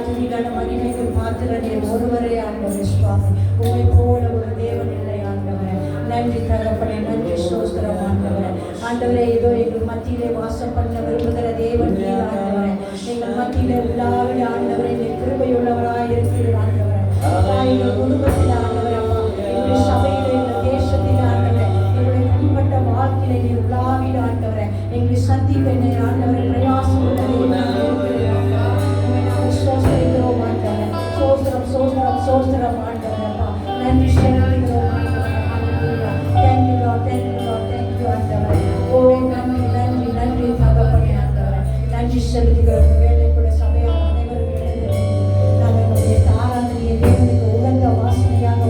துதிகான மகிமைக்கு பாத்திரனே ஒருவரே ஆண்டவர் சுவாமி. உம்மை போல ஒரு தேவன் இல்லை ஆண்டவரே. நன்றி தகப்பனே, நன்றி ஸ்தோத்திரம் ஆண்டவரே. ஆண்டவரே, இதோ எங்கள் மத்தியிலே வாசம் பண்ண விரும்புகிற தேவன் நீர் ஆண்டவரே. எங்கள் மத்தியிலே உள்ளாவிட ஆண்டவரே, நீர் கிருபையுள்ளவராய் இருக்கிறீர் ஆண்டவரே. எங்கள் குடும்பத்தில் ஆண்டவரே, எங்களுடைய சபையிலே, எங்கள் தேசத்தில் ஆண்டவரே, எங்களுடைய தனிப்பட்ட வாழ்க்கையிலே நீர் உள்ளாவிட ஆண்டவரே, எங்களை சந்திக்க நீர் ஆண்டவரே பிரயாசம் உள்ளதே சோஸ்திரம் ஆண்டவரே. சோஸ்திரம் சோஸ்திரம் சோஸ்திரம் ஆண்டவரே. நன்றி செலுத்துகிறோம் ஆண்டவரே. Thank you Lord, thank you Lord, thank you ஆண்டவரே. ஓ நன்றி நன்றி நன்றி தகப்பனே ஆண்டவரே. நன்றி செலுத்துகிறோம். வேலை கூட சபையார் அனைவரும் எழுந்து நாங்கள் நம்முடைய ஆராதனையை தேவனுக்கு உகந்த வாசனையாக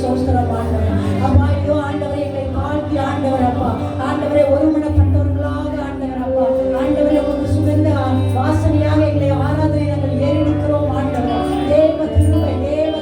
சோஸ்திரம் ஆண்டவரே. அப்பா இதோ ஆண்டவரே எங்களை வாழ்த்தி ஆண்டவர் அப்பா ஆண்டவரே ஒருமனப்பட்டவர்களாக ஆண்டவர் அப்பா ஆண்டவரே உங்களுக்கு சுகந்த வாசனையாக எங்களை ஆராதனை நாங்கள் ஏறெடுக்கிறோம் ஆண்டவரே. தேவ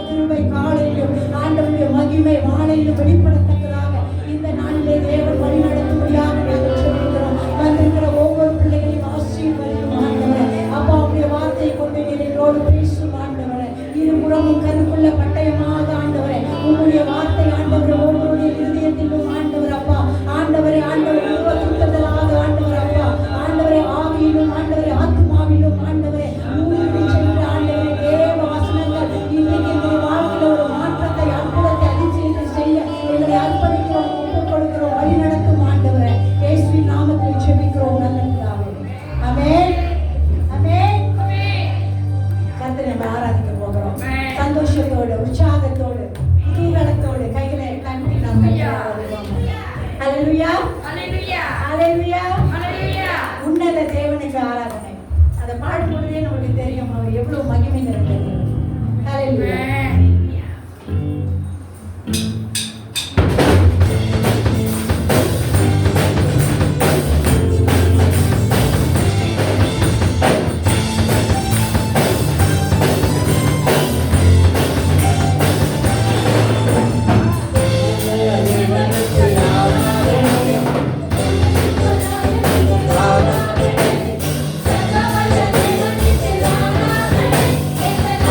கிருபை காலையிலும் ஆண்டவருடைய மகிமை மாலையிலும் வெளிப்படத்தக்கதாக இந்த நாளிலே தேவன் வழி நடத்தும்படியாக நாங்கள் சொல்லுகிறோம். வந்திருக்கிற ஒவ்வொரு பிள்ளைகளையும் ஆசீர்வதிக்கும் ஆண்டவரே. அப்பா உங்களுடைய வார்த்தையை கொண்டு எங்களோடு பேசும் ஆண்டவரே. இருபுறமும் கருக்குள்ள பட்டயமாக ஆண்டவரே உங்களுடைய வார்த்தை ஆண்டவரே ஒவ்வொருடைய இருதயத்திலும் ஆண்டவர் அப்பா ஆண்டவரே ஆண்டவர் உருவத்துட்டதலாக ஆண்டவர் அப்பா ஆண்டவரே ஆவியிலும் ஆண்டவரே ஆத்மாவிலும் ஆண்டவரே ஊடுருவி சென்று ஆண்டவரே தேவ வசனங்கள் இன்றைக்கு எங்களுடைய வாழ்க்கையில் ஒரு மாற்றத்தை அற்புதத்தை அதிசயத்தை செய்ய எங்களை அர்ப்பணிக்கிறோம், ஒப்புக் கொடுக்கிறோம், வழி நடத்தும் ஆண்டவரே. இயேசுவின் நாமத்தில் ஜெபிக்கிறோம் நல்ல பிதாவே. ஆமென் ஆமென். கர்த்தரை நம்ம ஆராதிக்க போகிறோம் சந்தோஷத்தோடு உற்சாகத்தோடு குதூகலத்தோடு கைகளை கட்டி நாம் ஆராதிப்போம். ஹல்லேலூயா ஹல்லேலூயா ஹல்லேலூயா ஹல்லேலூயா. உன்னத தேவனுக்கு ஆராதனை. அதை பாடும்போதே நமக்கு தெரியும் அவர் எவ்வளவு மகிமை நிறைந்தது. ஹல்லேலூயா. Thank you.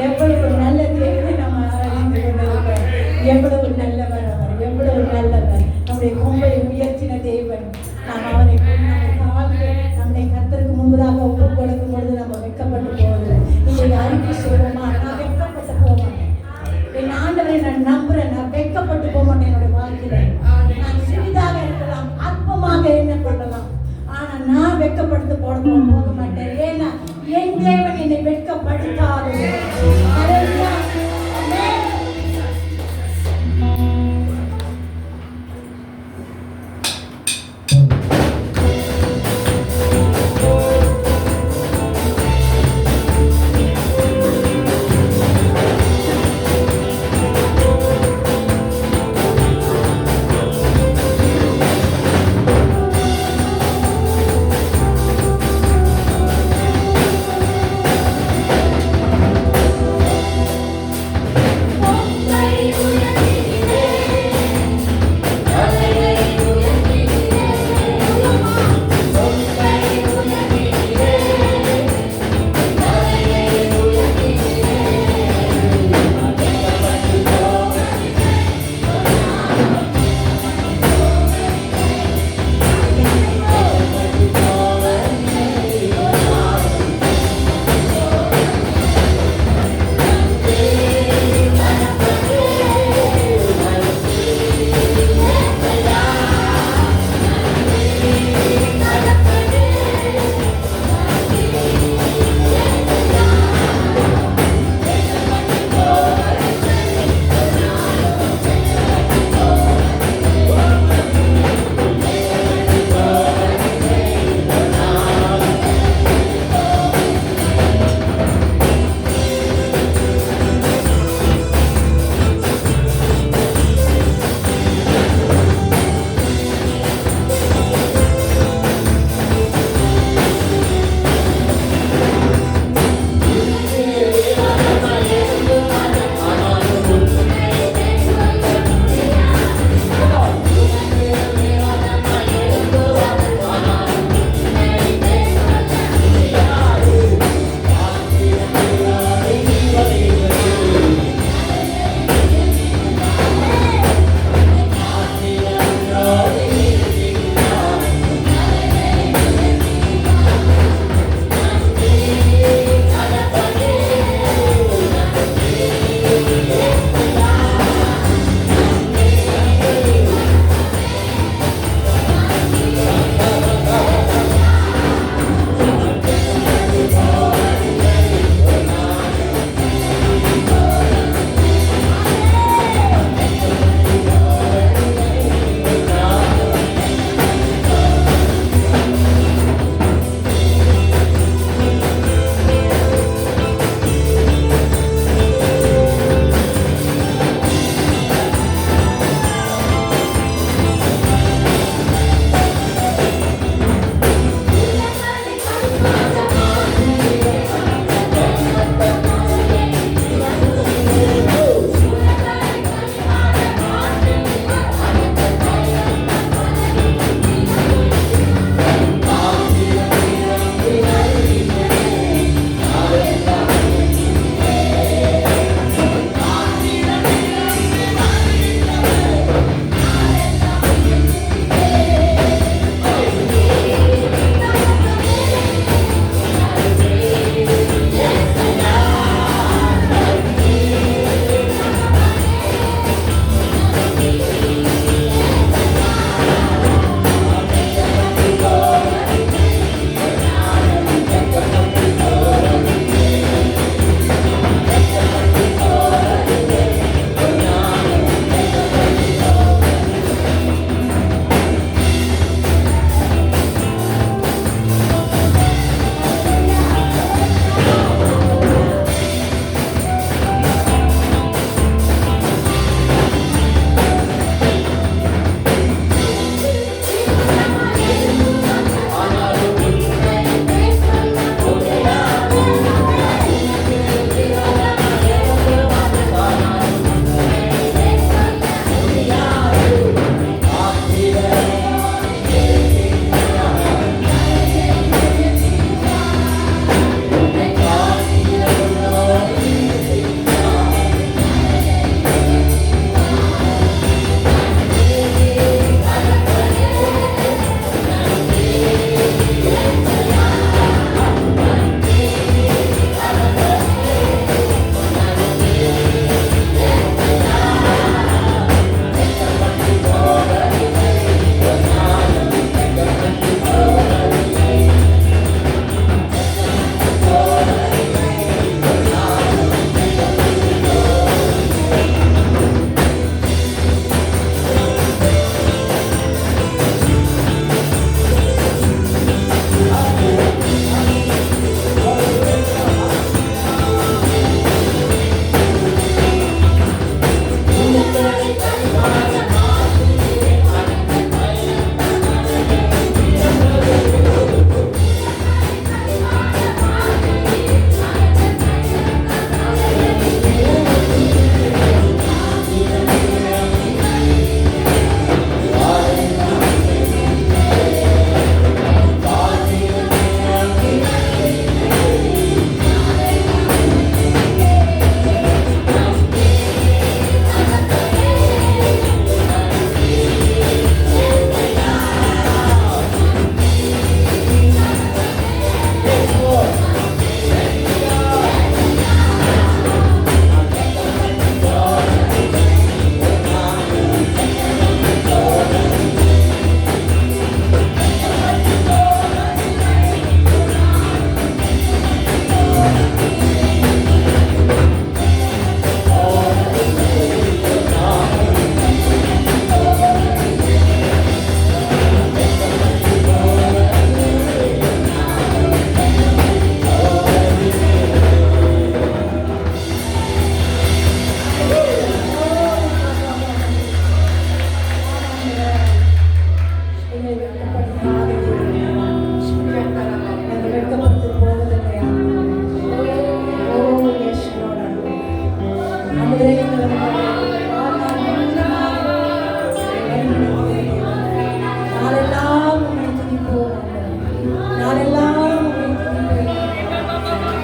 எவ்வளவு நல்ல தேவனை நம்ம ஆராய்ந்து கொண்டிருக்கிறோம். எவ்வளவு நல்லவர் அவர், எவ்வளவு நல்லவர். நம்முடைய கொம்பை உயர்த்தின தேவன். நாம் அவரை நம்மை கர்த்தருக்கு முன்பதாக ஒப்பு கொடுக்கும் பொழுது நம்ம வெட்கப்பட்டு போவதில்லை. இதை அறிக்கை செய்வோமா? நான் வெட்கப்பட்டு போக மாட்டேன். என் ஆண்டவரை நான் நம்புறேன். நான் வெட்கப்பட்டு போக மாட்டேன். என்னுடைய வாழ்க்கையில நான் சிறிதாக இருக்கலாம், அற்பமாக என்ன கொள்ளலாம், ஆனா நான் வெட்கப்படுத்த போக மாட்டேன். ஏன்னா என் தேவன் என்னை வெட்கப்படுத்தாது.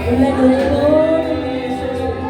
உள்ள நுழைவோடு உம்மை சோஸ்திரிக்கிறோம்.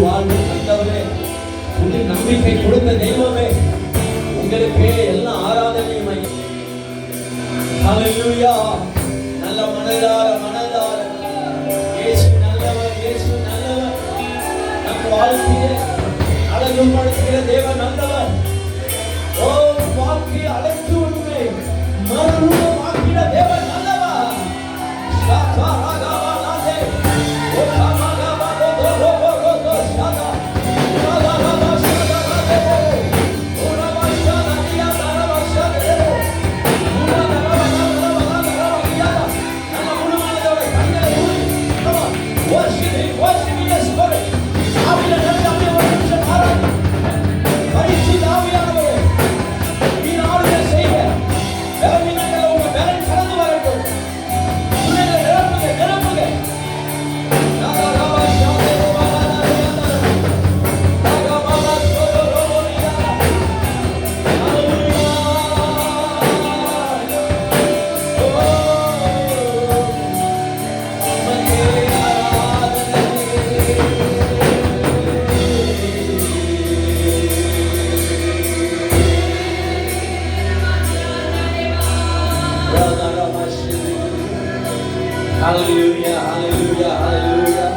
வாழ்வு தந்தவரே, புது நம்பிக்கை கொடுத்த தெய்வமே, உங்களுக்கே எல்லாம் ஆராதனையும். ஹல்லேலூயா. நல்ல மனதார இயேசு நல்லவர், இயேசு நல்லவர். நம் வாழ்க்கையை அழகுபடுத்துகிற தேவன் நல்லவர். ஓ, வாழ்க்கையை அழைத்து உண்மை மறுரூபமாக்கிற தேவன் நல்லவர். Hallelujah, hallelujah, hallelujah.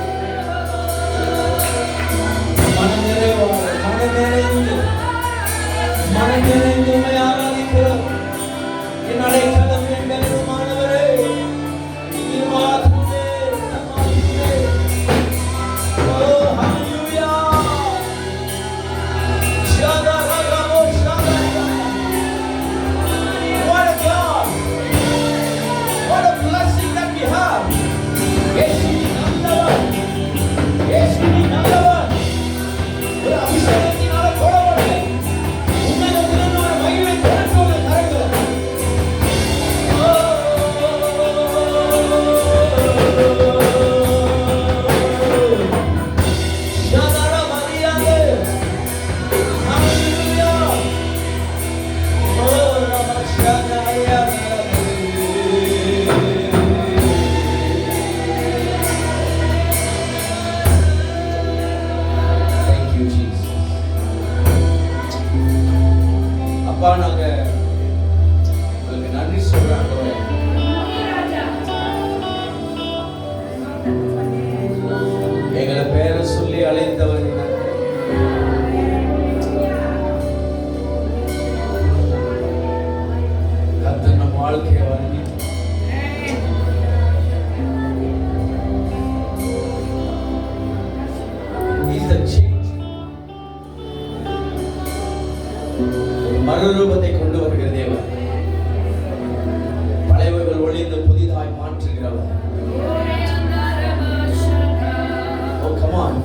மனநிறைந்து உம்மை ஆராதிக்கிறோம். என் அடைக்கலம், என் பெலனுமானவரே, நீர் மாத்திரமே, மாத்திரமே. Oh, hallelujah. Shadaragamo, Shadaragamo. What a God. What a blessing that we have. Yesu ni நல்லவர், Yesu ni நல்லவர். ஒரு அபிஷேகத்தினால கொடவரே, உண்மையில உன்னதமான மகிமை திரட்டோடு கரைகிறது. ஷாதாரா மரியாதே, ஹல்லேலூயா. ஓ, ரமஷாதாயா. அப்பா, நாங்க உங்களுக்கு நன்றி சொல்றோம். எங்களை பேரை சொல்லி அழைத்தவர், கர்த்தர் நம் வாழ்க்கையை வாங்கி மறுரூபத்தை கொண்டு வருகிற தேவன், பழையவைகள் ஒளிந்து புதிதாய் மாற்றுகிறவர். Oh, come on.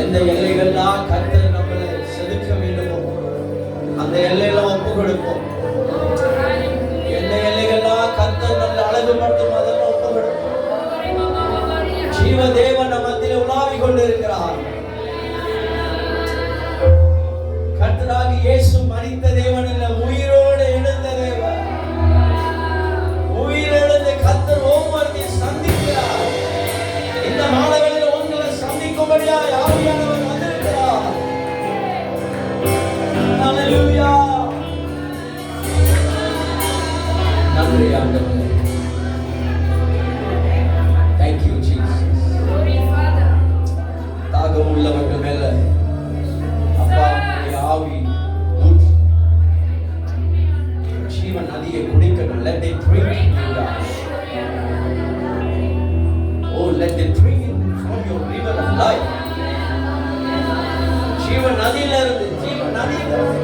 எந்த எல்லைகள்லாம் கர்த்தர் நம்மளை செதுக்க வேண்டுமோ அந்த எல்லையெல்லாம் ஒப்பு கொடுப்போம். எந்த எல்லைகள்லாம் கர்த்தர் நம்மளை அழகுபடுத்தும் அதெல்லாம் ஒப்பு கொடுப்போம். ஜீவ தேவன் நம்ம மத்தியில் உலாவிக் கொண்டிருக்கிறார். கர்த்தராகி இயேசு மரித்த தேவன் இல்ல, உயிரோடு எழுந்த தேவன். உயிரெழுந்த கர்த்தர் ஒவ்வொருத்தையும் சந்திக்கிறார். இந்த மாதங்களில் உங்களை சந்திக்கும்படியாய் ஆவியானவர் வந்திருக்கிறார். ஹல்லேலூயா. நன்றி ஆண்டவரே. Thank you Jesus. தாகம் உள்ளவர்கள் மேல அப்பா ஆவி ஊற்றி ஜீவ நதியை குடிக்கணும். Let it drink you God. Oh, let it drink from your river of life. ஜீவ நதியிலிருந்து, ஜீவ நதியிலிருந்து.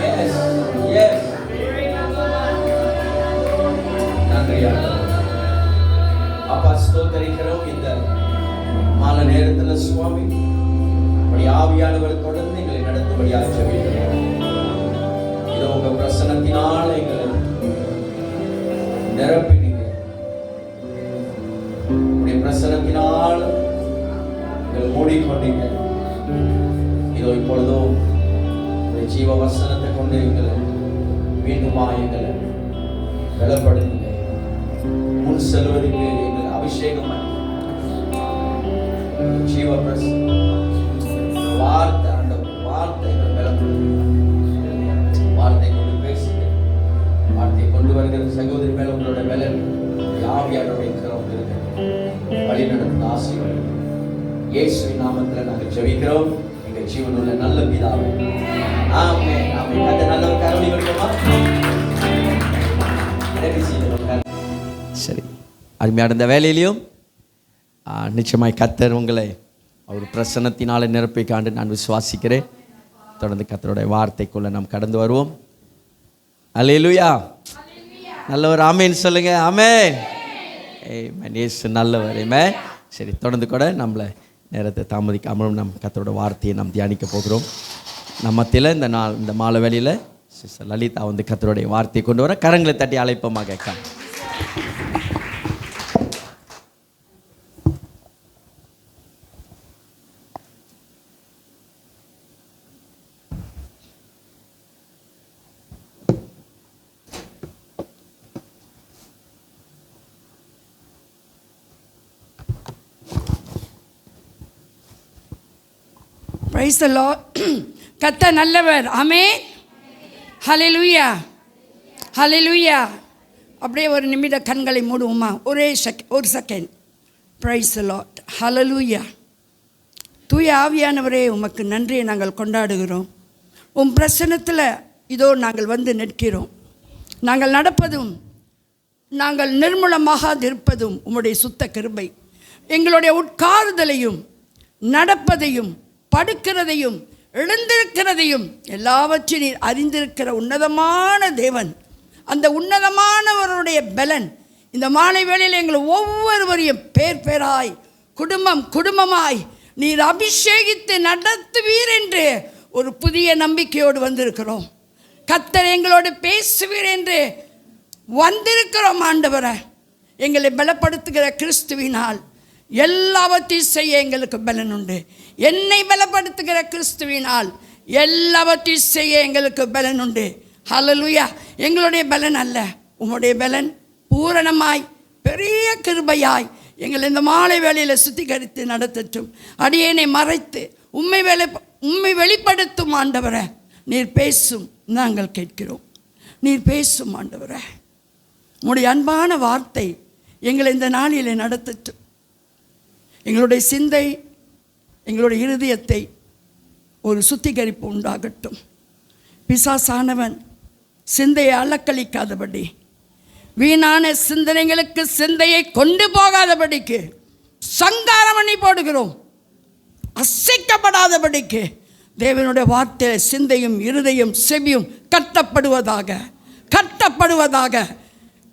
Yes, yes. நன்றி அப்பா, ஸ்தோத்திரிக்கிறோம். இந்த மாலை நேரத்தில் சுவாமி ஆவியானவர் தொடர்ந்து எங்களை நடத்தும்படியாக ஜெபிக்கிறோம். இதோ உங்க பிரசன்னத்தினால் எங்களை நிரப்பினீங்க. உங்களுடைய பிரசன்னத்தினால் எங்களை மூடிக்கொண்டீங்க. இதோ இப்பொழுதும் ஜீவ வசனத்தை கொண்டு எங்களை மீண்டுமா எங்களை பலப்படுத்துங்க. முன் செல்வதற்கு எங்களை அபிஷேகம் பண்ணி your presence. வார்த்தை ஆண்டவர், வார்த்தை மேல வார்த்தை கொண்டு பேசுங்க. வார்த்தை கொண்டு வருகிற சகோதரி மேல உங்களோட மேல ஆவியானவருடைய கரம் இருக்கு. வழி நடத்தும் ஆசீர்வாதம் இயேசுவின் நாமத்துல நாங்கள் ஜெபிக்கிறோம் எங்க ஜீவனுள்ள நல்ல பிதாவே. ஆமென். ஆமென். கர்த்தர் நல்லவர். கருணை கொடுக்குமா? சரி, அருமையான இந்த வேலையிலையும் நிச்சயமாய் கர்த்தர் உங்களை அவர் பிரசன்னத்தினால நிரப்பி காண்டு நான் விசுவாசிக்கிறேன். தொடர்ந்து கர்த்தருடைய வார்த்தைக்குள்ள நாம் கடந்து வருவோம். அல்லேலூயா. நல்லவர் ஆமென் சொல்லுங்க. ஆமென். ஆமென். இயேசு நல்லவர். ஆமென். சரி, தொடர்ந்து கூட நம்மளை நேரத்தை தாமதிக்காமலும் நம் கர்த்தரோட வார்த்தையை நாம் தியானிக்க போகிறோம். நம்ம மத்தியில் இந்த மாலை வேளையில் சிஸ்டர் லலிதா வந்து கர்த்தருடைய வார்த்தையை கொண்டு வர கரங்களை தட்டி அழைப்போமாக கேட்க. Praise the Lord. கர்த்தர் நல்லவர். ஆமென். ஹல்லேலூயா. ஹல்லேலூயா. அப்படியே ஒரு நிமிட கண்களை மூடுவோமா? ஒரு செகண்ட். Praise the Lord. ஹல்லேலூயா. தூய ஆவியானவரே, உமக்கு நன்றியை நாங்கள் கொண்டாடுகிறோம். உம் பிரசன்னத்தில் இதோ நாங்கள் வந்து நிற்கிறோம். நாங்கள் நடப்பதும் நாங்கள் நிர்மூலமாகாதிருப்பதும் உம்முடைய சுத்த கிருபை. எங்களுடைய உட்காருதலையும் நடப்பதையும் படுக்கிறதையும் எழுந்திருக்கிறதையும் எல்லாவற்றையும் நீர் அறிந்திருக்கிற உன்னதமான தேவன், அந்த உன்னதமானவருடைய பலன் இந்த மாலை வேளையில் எங்கள் ஒவ்வொருவரையும் பேர் பேராய் குடும்பம் குடும்பமாய் நீர் அபிஷேகித்து நடத்துவீர் என்று ஒரு புதிய நம்பிக்கையோடு வந்திருக்கிறோம். கர்த்தர் எங்களோடு பேசுவீர் என்று வந்திருக்கிறோம். ஆண்டவரை, எங்களை பலப்படுத்துகிற கிறிஸ்துவினால் எல்லாவற்றையும் செய்ய எங்களுக்கு பலன் உண்டு. என்னை பலப்படுத்துகிற கிறிஸ்துவினால் எல்லாவற்றையும் செய்ய எங்களுக்கு பலன் உண்டு. ஹல்லேலூயா. எங்களுடைய பலன் அல்ல, உம்முடைய பலன் பூரணமாய் பெரிய கிருபையாய் எங்களை இந்த மாலை வேளையில் சுத்திகரித்து நடத்தட்டும். அடியேனை மறைத்து உம்மை வெளிப்படுத்தும் ஆண்டவரை. நீர் பேசும், நாங்கள் கேட்கிறோம். நீர் பேசும் ஆண்டவரை. உம்முடைய அன்பான வார்த்தை எங்களை இந்த நாளிலே நடத்தட்டும். எங்களுடைய சிந்தை, எங்களுடைய இருதயத்தை ஒரு சுத்திகரிப்பு உண்டாகட்டும். பிசாசானவன் சிந்தையை அலக்களிக்காதபடி, வீணான சிந்தனைகளுக்கு சிந்தையை கொண்டு போகாதபடிக்கு சங்காரம் பண்ணி போடுகிறோம். அசைக்கப்படாதபடிக்கு தேவனுடைய வார்த்தை சிந்தையும் இருதயம் செவியும் கட்டப்படுவதாக, கட்டப்படுவதாக,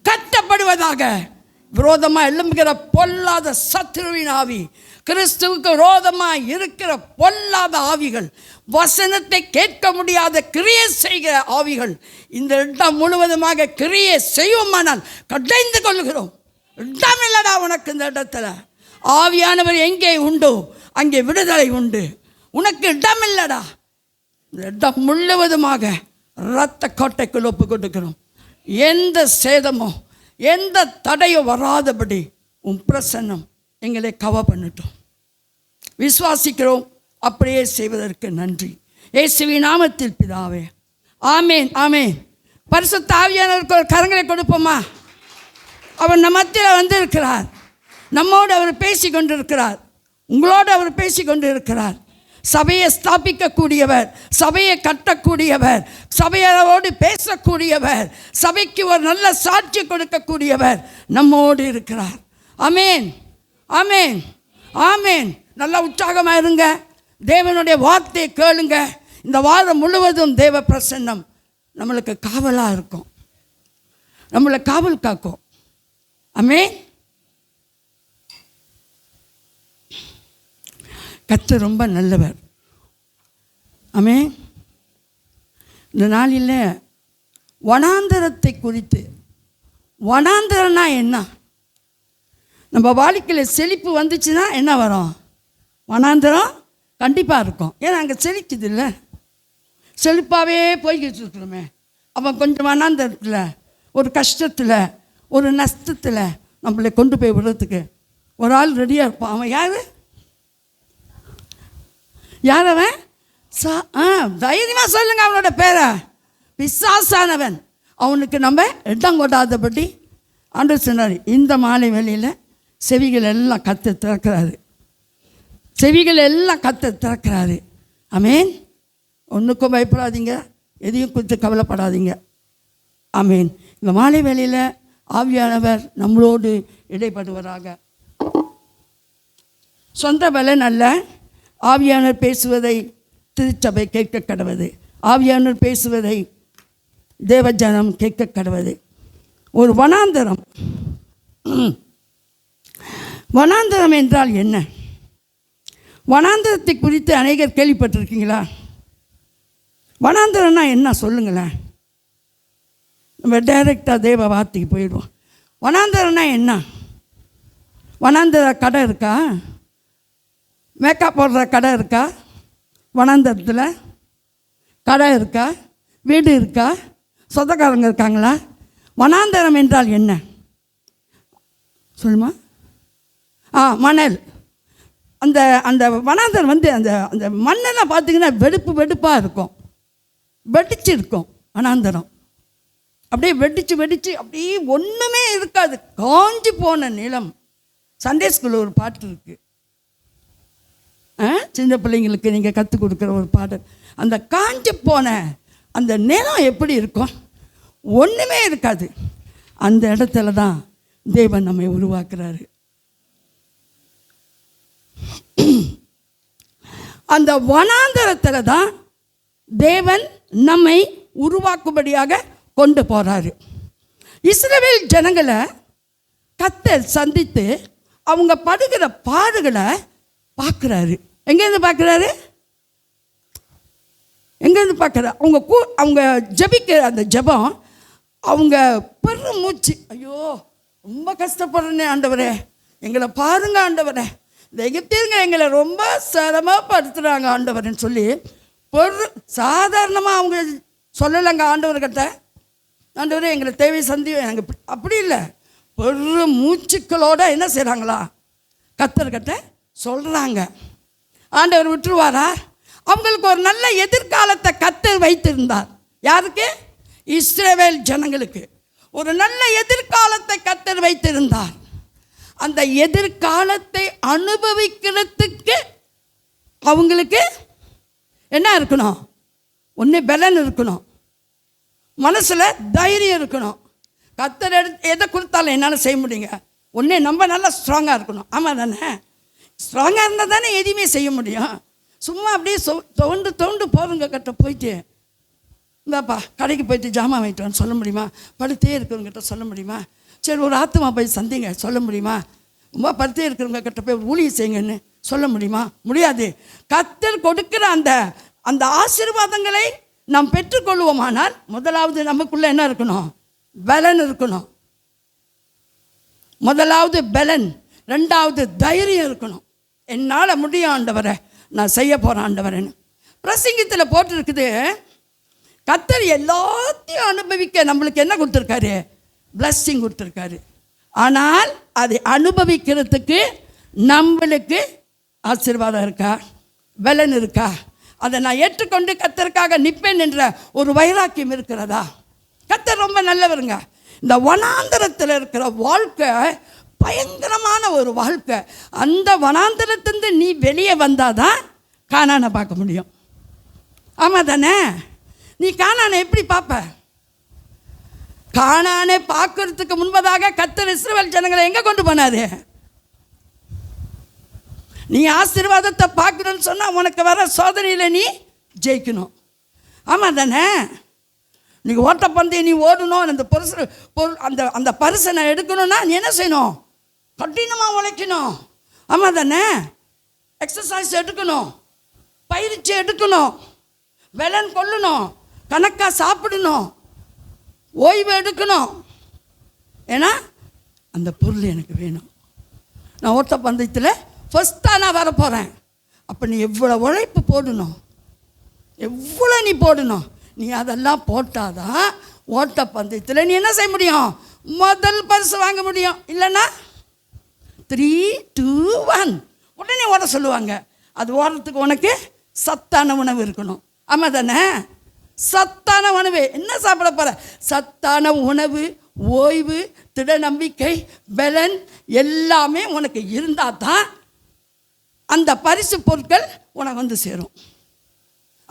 கட்டப்படுவதாக. விரோதமாக எழும்புகிற பொல்லாத சத்துருவின் ஆவி, கிறிஸ்துவுக்கு விரோதமாக இருக்கிற பொல்லாத ஆவிகள், வசனத்தை கேட்க முடியாத கிரியை செய்கிற ஆவிகள் இந்த இடம் முழுவதுமாக கிரியை செய்வோமானால் கடைந்து கொள்கிறோம். இடம் இல்லடா உனக்கு இந்த இடத்துல. ஆவியானவர் எங்கே உண்டோ அங்கே விடுதலை உண்டு. உனக்கு இடம் இல்லடா. இந்த இடம் முழுவதுமாக இரத்த கோட்டைக்குள் ஒப்பு கொடுக்கிறோம். எந்த சேதமோ எந்த தடையோ வராதபடி உன் பிரசன்னம் எங்களை கவர் பண்ணட்டும். விசுவாசிக்கிறோம். அப்படியே செய்வதற்கு நன்றி. இயேசுவின் நாமத்தில் பிதாவே. ஆமேன். ஆமேன். பரிசுத்த ஆவியானவருக்கு ஒரு கரங்களை கொடுப்போமா? அவர் நம்ம மத்தியில் வந்திருக்கிறார். நம்மோடு அவர் பேசி கொண்டிருக்கிறார். உங்களோடு அவர் பேசி கொண்டிருக்கிறார். சபையை ஸ்தாபிக்கக்கூடியவர், சபையை கட்டக்கூடியவர், சபையோடு பேசக்கூடியவர், சபைக்கு ஒரு நல்ல சாட்சி கொடுக்கக்கூடியவர் நம்மோடு இருக்கிறார். ஆமேன். ஆமேன். ஆமேன். நல்லா உற்சாகமாக இருங்க. தேவனுடைய வார்த்தையை கேளுங்க. இந்த வாரம் முழுவதும் தேவ பிரசன்னம் நம்மளுக்கு காவலாக இருக்கும், நம்மளை காவல் காக்கும். ஆமேன். கர்த்தர் ரொம்ப நல்லவர். ஆமென். இந்த நாளில் வனாந்தரத்தை குறித்து, வனாந்தரம்னா என்ன? நம்ம வாழ்க்கையில் செழிப்பு வந்துச்சுன்னா என்ன வரும்? வனாந்தரம் கண்டிப்பாக இருக்கும். ஏன்னா அங்கே செழிக்குது இல்லை, செழிப்பாகவே போய்கிட்டு இருக்கிறோமே. அவன் கொஞ்சம் வனாந்தரத்தில், ஒரு கஷ்டத்தில், ஒரு நஷ்டத்தில் நம்மளை கொண்டு போய் விடுறதுக்கு ஒரு ஆள் ரெடியாக இருப்பான். அவன் யார்? யார் அவன்? தைரியமாக சொல்லுங்க அவனோட பேரை. பிசாசானவன். அவனுக்கு நம்ம இடம் கொடாதபடி ஆண்டவர் சொன்னார். இந்த மாலை வேளையில் செவிகள் எல்லாம் கத்து திறக்கிறாரு. செவிகள் எல்லாம் கத்து திறக்கிறாரு. ஆமேன். ஒன்றுக்கும் பயப்படாதீங்க, எதையும் குறித்து கவலைப்படாதீங்க. ஆமேன். இந்த மாலை வேளையில் ஆவியானவர் நம்மளோடு இடைப்படுவராக. சொந்த பலன் அல்ல, ஆவியானவர் பேசுவதை திருச்சபை கேட்க கடவுது. ஆவியானவர் பேசுவதை தேவஜனம் கேட்க கடவுது. ஒரு வனாந்தரம். வனாந்தரம் என்றால் என்ன? வனாந்தரத்தை குறித்து அநேகர் கேள்விப்பட்டிருக்கீங்களா? வனாந்தரம்னா என்ன சொல்லுங்களேன். நம்ம டைரெக்டாக தேவ வார்த்தைக்கு போயிடுவோம். வனாந்தரம்னா என்ன? வனாந்தர கடை இருக்கா? மேக்கப் போடுற கடை இருக்கா? வனாந்தரத்தில் கடை இருக்கா? வீடு இருக்கா? சொந்தக்காரங்க இருக்காங்களா? வனாந்தரம் என்றால் என்ன சொல்லுமா? மணல். அந்த அந்த வனாந்தரம் வந்து அந்த அந்த மண்ணெல்லாம் பார்த்திங்கன்னா வெடுப்பாக இருக்கும், வெடிச்சு இருக்கும். வனாந்தரம் அப்படியே வெடிச்சு அப்படியே ஒன்றுமே இருக்காது, காஞ்சி போன நிலம். சண்டே ஸ்கூலில் ஒரு பாட்டு இருக்குது, சின்ன பிள்ளைங்களுக்கு நீங்கள் கற்றுக் கொடுக்குற ஒரு பாடல். அந்த காஞ்சி போன அந்த நிலம் எப்படி இருக்கும்? ஒன்றுமே இருக்காது. அந்த இடத்துல தான் தேவன் நம்மை உருவாக்குறாரு. அந்த வனாந்தரத்தில் தான் தேவன் நம்மை உருவாக்கும்படியாக கொண்டு போகிறாரு. இஸ்ரவேல் ஜனங்களை கர்த்தர் சந்தித்து அவங்க படுகிற பாடுகளை பார்க்குறாரு. எங்கேருந்து பார்க்குறாரு? எங்கேருந்து பார்க்குறாரு? அவங்க ஜபிக்கிற அந்த ஜபம், அவங்க பெரும் மூச்சு, ஐயோ ரொம்ப கஷ்டப்படுறேனே ஆண்டவரே, எங்களை பாருங்க ஆண்டவரே, இந்த எகிப்தியங்க எங்களை ரொம்ப சிரமப்படுத்துகிறாங்க ஆண்டவரேன்னு சொல்லி சாதாரணமாக அவங்க சொல்லலைங்க ஆண்டவர்கிட்ட. ஆண்டவரே எங்களை தேவை சந்தி எனக்கு அப்படி இல்லை, பெரும் மூச்சுக்களோடு என்ன செய்கிறாங்களா கர்த்தர்கிட்ட சொல்கிறாங்க. ஆண்டவர் விட்டுருவாரா? அவங்களுக்கு ஒரு நல்ல எதிர்காலத்தை கர்த்தர் வைத்திருந்தார். யாருக்கு? இஸ்ரவேல் ஜனங்களுக்கு ஒரு நல்ல எதிர்காலத்தை கர்த்தர் வைத்திருந்தார். அந்த எதிர்காலத்தை அனுபவிக்கிறதுக்கு அவங்களுக்கு என்ன இருக்கணும்? ஒன்று பலன் இருக்கணும், மனசில் தைரியம் இருக்கணும். கர்த்தர் எதை கொடுத்தாலும் என்னால் செய்ய முடியுங்க. ஒன்று நம்ம நல்லா ஸ்ட்ராங்காக இருக்கணும். ஆமாம் தானே? ஸ்ட்ராங்காக இருந்தால் தானே எதுவுமே செய்ய முடியும். சும்மா அப்படியே தோண்டு போகிறவங்க கிட்ட போயிட்டு, இந்தாப்பா கடைக்கு போயிட்டு ஜாமான் வாங்கிட்டு சொல்ல முடியுமா? படுத்தே இருக்கிறவங்ககிட்ட சொல்ல முடியுமா? சரி ஒரு ஆத்மா போய் சந்திங்க சொல்ல முடியுமா? ரொம்ப படுத்தே இருக்கிறவங்க கிட்ட போய் ஊழியம் செய்யுங்கன்னு சொல்ல முடியுமா? முடியாது. கர்த்தர் கொடுக்குற அந்த அந்த ஆசீர்வாதங்களை நாம் பெற்றுக்கொள்வோமானால் முதலாவது நமக்குள்ளே என்ன இருக்கணும்? பலன் இருக்கணும். முதலாவது பலன், ரெண்டாவது தைரியம் இருக்கணும். என்னால் முடியும் ஆண்டவரை, நான் செய்ய போகிறேன் ஆண்டவரேன்னு. பிரசங்கத்தில் போட்டிருக்குது, கர்த்தர் எல்லாத்தையும் அனுபவிக்க நம்மளுக்கு என்ன கொடுத்துருக்காரு? பிளஸ்ஸிங் கொடுத்துருக்காரு. ஆனால் அதை அனுபவிக்கிறதுக்கு நம்மளுக்கு ஆசீர்வாதம் இருக்கா? பலன் இருக்கா? அதை நான் ஏற்றுக்கொண்டு கர்த்தருக்காக நிற்பேன் என்ற ஒரு வைராக்கியம் இருக்கிறதா? கர்த்தர் ரொம்ப நல்லவருங்க. இந்த வனாந்தரத்தில் இருக்கிற வாழ்க்கை பயங்கரமான ஒரு வாழ்க்கை. அந்த வனாந்தரத்திலிருந்து நீ வெளியே வந்தால் தான் கானானை பார்க்க முடியும். ஆமாம் தானே? நீ கானானை எப்படி பார்ப்ப? கானானை பார்க்கறதுக்கு முன்பதாக கர்த்தர் இஸ்ரவேல் ஜனங்களை எங்கே கொண்டு போனாரு? நீ ஆசீர்வாதத்தை பார்க்கணும்னு சொன்னால் உனக்கு வர சோதனையில் நீ ஜெயிக்கணும். ஆமாம் தானே? நீங்கள் ஓட்டப்பந்தயம் நீ ஓடணும், அந்த அந்த பரிசை நான் எடுக்கணும்னா நீ என்ன செய்யணும்? கடினமாக உழைக்கணும். ஆமாம் தானே? எக்ஸசைஸ் எடுக்கணும், பயிற்சி எடுக்கணும், பலன் கொள்ளணும், கணக்காக சாப்பிடணும், ஓய்வு எடுக்கணும். ஏன்னா அந்த பொருள் எனக்கு வேணும். நான் ஓட்டப்பந்தயத்தில் ஃபஸ்ட்டாக நான் வரப்போகிறேன். அப்போ நீ எவ்வளோ உழைப்பு போடணும், எவ்வளோ நீ போடணும். நீ அதெல்லாம் போட்டாதான் ஓட்டப்பந்தயத்தில் நீ என்ன செய்ய முடியும்? முதல் பரிசு வாங்க முடியும். இல்லைன்னா 3, 2, 1 உடனே ஓட சொல்லுவாங்க. அது ஓடுறதுக்கு உனக்கு சத்தான உணவு இருக்கணும். ஆமாம் தானே? சத்தான உணவு. என்ன சாப்பிட போகிற? சத்தான உணவு, ஓய்வு, திட நம்பிக்கை, பலன் எல்லாமே உனக்கு இருந்தால் தான் அந்த பரிசு பொருட்கள் உனக்கு வந்து சேரும்.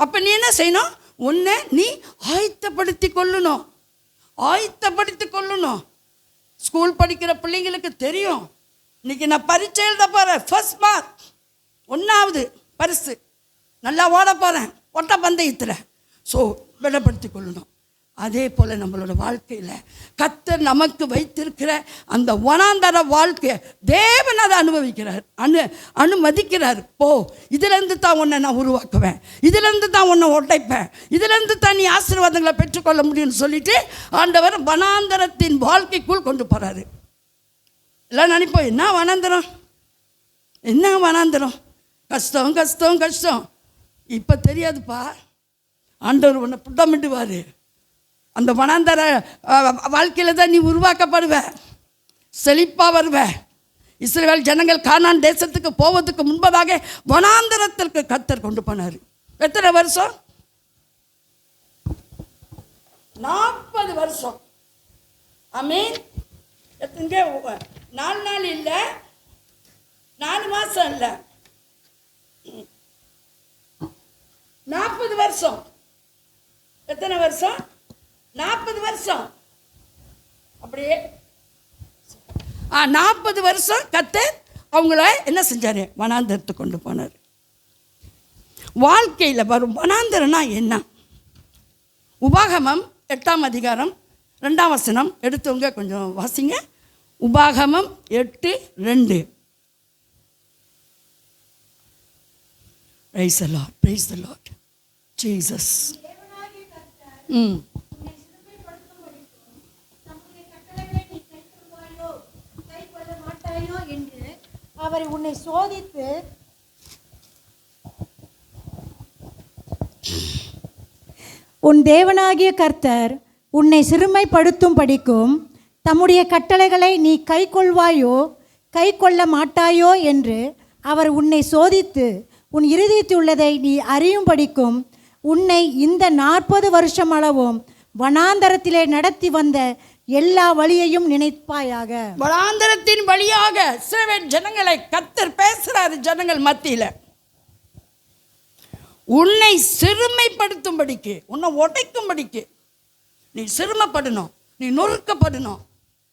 அப்போ நீ என்ன செய்யணும்? உன்னை நீ ஆயத்தப்படுத்தி கொள்ளணும். ஆயத்தப்படுத்தி கொள்ளணும். ஸ்கூல் படிக்கிற பிள்ளைங்களுக்கு தெரியும், இன்றைக்கி நான் பரீட்சை எழுத போகிறேன், ஃபர்ஸ்ட் மார்க், 1வது பரிசு, நல்லா ஓட போகிறேன் ஓட்டப்பந்தயத்தில். ஸோ விடப்படுத்தி கொள்ளணும். அதே போல் நம்மளோட வாழ்க்கையில் கர்த்தர் நமக்கு வைத்திருக்கிற அந்த வனாந்தர வாழ்க்கையை தேவன் அதை அனுபவிக்கிறார், அனுமதிக்கிறார். போ, இதிலேருந்து தான் உன்னை நான் உருவாக்குவேன், இதிலேருந்து தான் உன்னை உடைப்பேன், இதிலேருந்து தான் நீ ஆசீர்வாதங்களை பெற்றுக்கொள்ள முடியும்னு சொல்லிட்டு ஆண்டவர் வனாந்தரத்தின் வாழ்க்கைக்குள் கொண்டு போகிறாரு. எல்லாம் நினைப்போம், என்ன வனாந்தரம், என்ன வனாந்தரம், கஷ்டம் கஷ்டம் கஷ்டம். இப்போ தெரியாதுப்பா, ஆண்டவர் உன்னை புட்டமிட்டுவார். அந்த வனாந்தர வாழ்க்கையில் தான் நீ உருவாக்கப்படுவ, செழிப்பாக வருவ. இஸ்ரவேல் ஜனங்கள் கானான் தேசத்துக்கு போவதுக்கு முன்பதாக வனாந்தரத்திற்கு கர்த்தர் கொண்டு போனார். எத்தனை வருஷம்? 40 வருஷம். ஆமீன். எத்தனை 4 நாள் இல்லை, 4 மாதம் இல்லை, 40 வருஷம். எத்தனை வருஷம்? 40 வருஷம். அப்படியே 40 வருஷம் கர்த்தர் அவங்கள என்ன செஞ்சார்? வனாந்தரத்துக்கு கொண்டு போனார். வாழ்க்கையில் வரும் வனாந்தரம்னா என்ன? உபாகமம் 8ஆம் அதிகாரம் 2ஆம் வசனம் எடுத்தவங்க கொஞ்சம் வாசிங்க. உபாகமம் 8:2. Praise the Lord, praise the Lord, Jesus. அவரை உன்னை சோதித்து உன் தேவனாகிய கர்த்தர் உன்னை சிறுமைப்படுத்தும் படிக்கும் தம்முடைய கட்டளைகளை நீ கை கொள்வாயோ கை கொள்ள மாட்டாயோ என்று அவர் உன்னை சோதித்து உன் இருதயத்தில் உள்ளதை நீ அறியும் படிக்கும் உன்னை இந்த 40 வருஷம் அளவும் வனாந்தரத்திலே நடத்தி வந்த எல்லா வழியையும் நினைப்பாயாக. வனாந்தரத்தின் வழியாக இஸ்ரவேல் ஜனங்களை கர்த்தர் பேசுறாரு. ஜனங்கள் மத்தியில் உன்னை சிறுமைப்படுத்தும்படிக்கு, உன்னை உடைக்கும்படிக்கு நீ சிறுமைப்படணும், நீ நொறுக்கப்படணும்,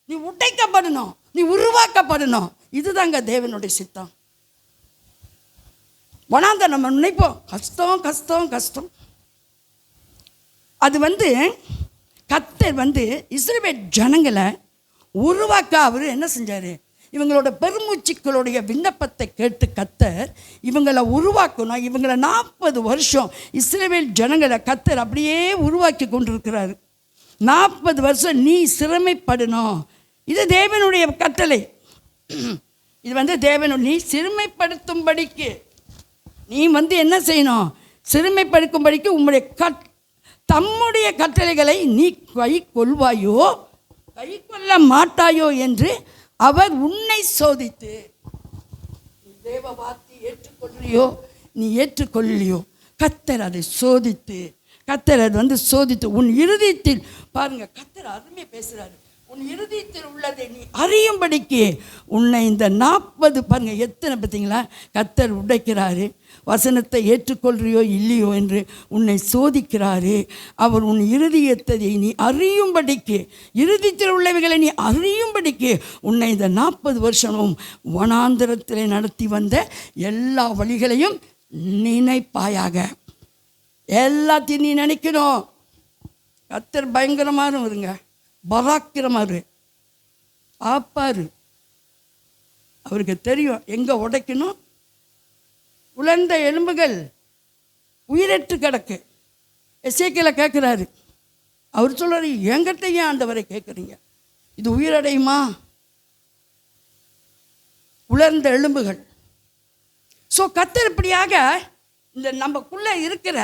நீ உடைக்கப்படணும், நீ உருவாக்கப்படணும். இதுதாங்க தேவனுடைய சித்தம். வனாந்தரம் நம்ம நினைப்போம் கஷ்டம் கஷ்டம் கஷ்டம். அது கர்த்தர் இஸ்ரவேல் ஜனங்களை உருவாக்க அவர் என்ன செஞ்சார்? இவங்களோட பெருமூச்சுக்களுடைய விண்ணப்பத்தை கேட்டு கர்த்தர் இவங்களை உருவாக்கணும். இவங்களை 40 வருஷம் இஸ்ரவேல் ஜனங்களை கர்த்தர் அப்படியே உருவாக்கி கொண்டிருக்கிறாரு. 40 வருஷம் நீ சிறுமைப்படணும். இது தேவனுடைய கட்டளை. இது தேவனுடைய, நீ சிறுமைப்படுத்தும்படிக்கு நீ என்ன செய்யணும்? சிறுமைப்படுத்தும்படிக்கு உம்முடைய தம்முடைய கட்டளைகளை நீ கை கொள்வாயோ கை கொள்ள மாட்டாயோ என்று அவர் உன்னை சோதித்து, நீ தேவ வார்த்தை ஏற்றுக்கொள்றியோ நீ ஏற்றுக்கொள்ளியோ, கர்த்தர் அதை சோதித்து, கர்த்தர் அது சோதித்து உன் இருதயத்தில் பாருங்க, கர்த்தர் அருமை பேசுகிறாரு. உன் இருதயத்தில் உள்ளதை நீ அறியும்படிக்கு உன்னை இந்த 40 பாருங்க எத்தனை பார்த்தீங்களா கர்த்தர் உடைக்கிறாரு. வசனத்தை ஏற்றுக்கொள்றியோ இல்லையோ என்று உன்னை சோதிக்கிறாரு. அவர் உன் இருதயத்தை நீ அறியும்படிக்கு, இருதயத்தில் உள்ளவைகளை நீ அறியும்படிக்கு உன்னை இந்த 40 வருஷமும் வனாந்தரத்தில் நடத்தி வந்த எல்லா வழிகளையும் நினைப்பாயாக. எல்லாத்தையும் நீ நினைக்கணும். கர்த்தர் பயங்கரமாக இருங்க, பராக்கிரமாரு ஆப்பாரு. அவருக்கு தெரியும் எங்கே உடைக்கணும். உலர்ந்த எலும்புகள் உயிரற்று கிடக்கு. எசேக்கியேல் கேட்குறாரு. அவர் சொல்கிறாரு, என்கிட்ட ஏன் ஆண்டவரை கேட்குறீங்க? இது உயிரடையுமா? உலர்ந்த எலும்புகள். ஸோ கர்த்தர் இப்படியாக இந்த நமக்குள்ளே இருக்கிற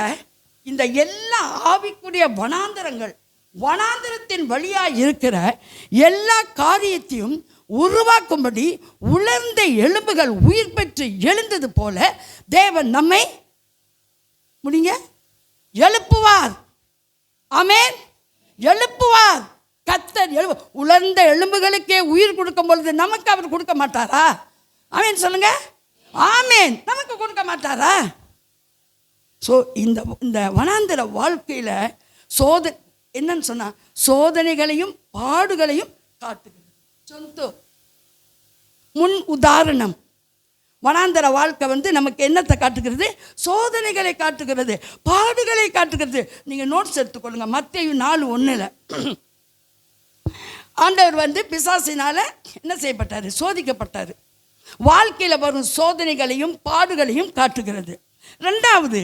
இந்த எல்லா ஆவிக்குரிய வனாந்தரங்கள், வனாந்தரத்தின் வழியாக இருக்கிற எல்லா காரியத்தையும் உருவாக்கும்படி உலர்ந்த எலும்புகள் உயிர் பெற்று எழுந்தது போல தேவன் நம்மை முடிங்க, எழுப்புவார். ஆமென். எழுப்புவார் கர்த்தர். உலர்ந்த எலும்புகளுக்கே உயிர் கொடுக்கும் பொழுது நமக்கு அவர் கொடுக்க மாட்டாரா? ஆமென் சொல்லுங்க. ஆமென். நமக்கு கொடுக்க மாட்டாரா? ஸோ இந்த வனாந்தர வாழ்க்கையில் என்னன்னு சொன்னா சோதனைகளையும் பாடுகளையும் காட்டுகிறது. சொந்த முன் உதாரணம். வனாந்தர வாழ்க்கை நமக்கு என்னத்தை காட்டுகிறது? சோதனைகளை காட்டுகிறது, பாடுகளை காட்டுகிறது. நீங்கள் நோட்ஸ் எடுத்துக்கொள்ளுங்க. மத்தேயு 4:1 ஆண்டவர் பிசாசினால என்ன செய்யப்பட்டார்? சோதிக்கப்பட்டார். வாழ்க்கையில் வரும் சோதனைகளையும் பாடுகளையும் காட்டுகிறது. ரெண்டாவது,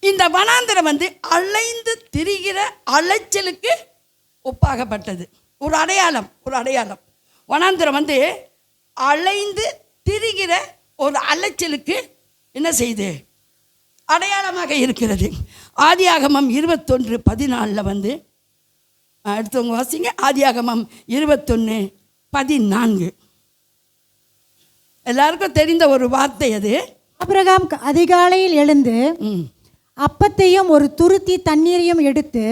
இந்த வனாந்தரம் அலைந்து திரிகிற அலைச்சலுக்கு ஒப்பாகப்பட்டது. ஒரு அடையாளம். வனாந்தரம் அலைந்து திரிகிற ஒரு அலைச்சலுக்கு என்ன செய்து அடையாளமாக இருக்கிறது. ஆதியாகமம் 21:14 அடுத்தவங்க வாசிங்க. ஆதியாகமம் 21:14 எல்லாருக்கும் தெரிந்த ஒரு வார்த்தை அது. ஆபிரகாம் அதிகாலையில் எழுந்து அப்பத்தையும் ஒரு துருத்தி தண்ணீரையும் எடுத்து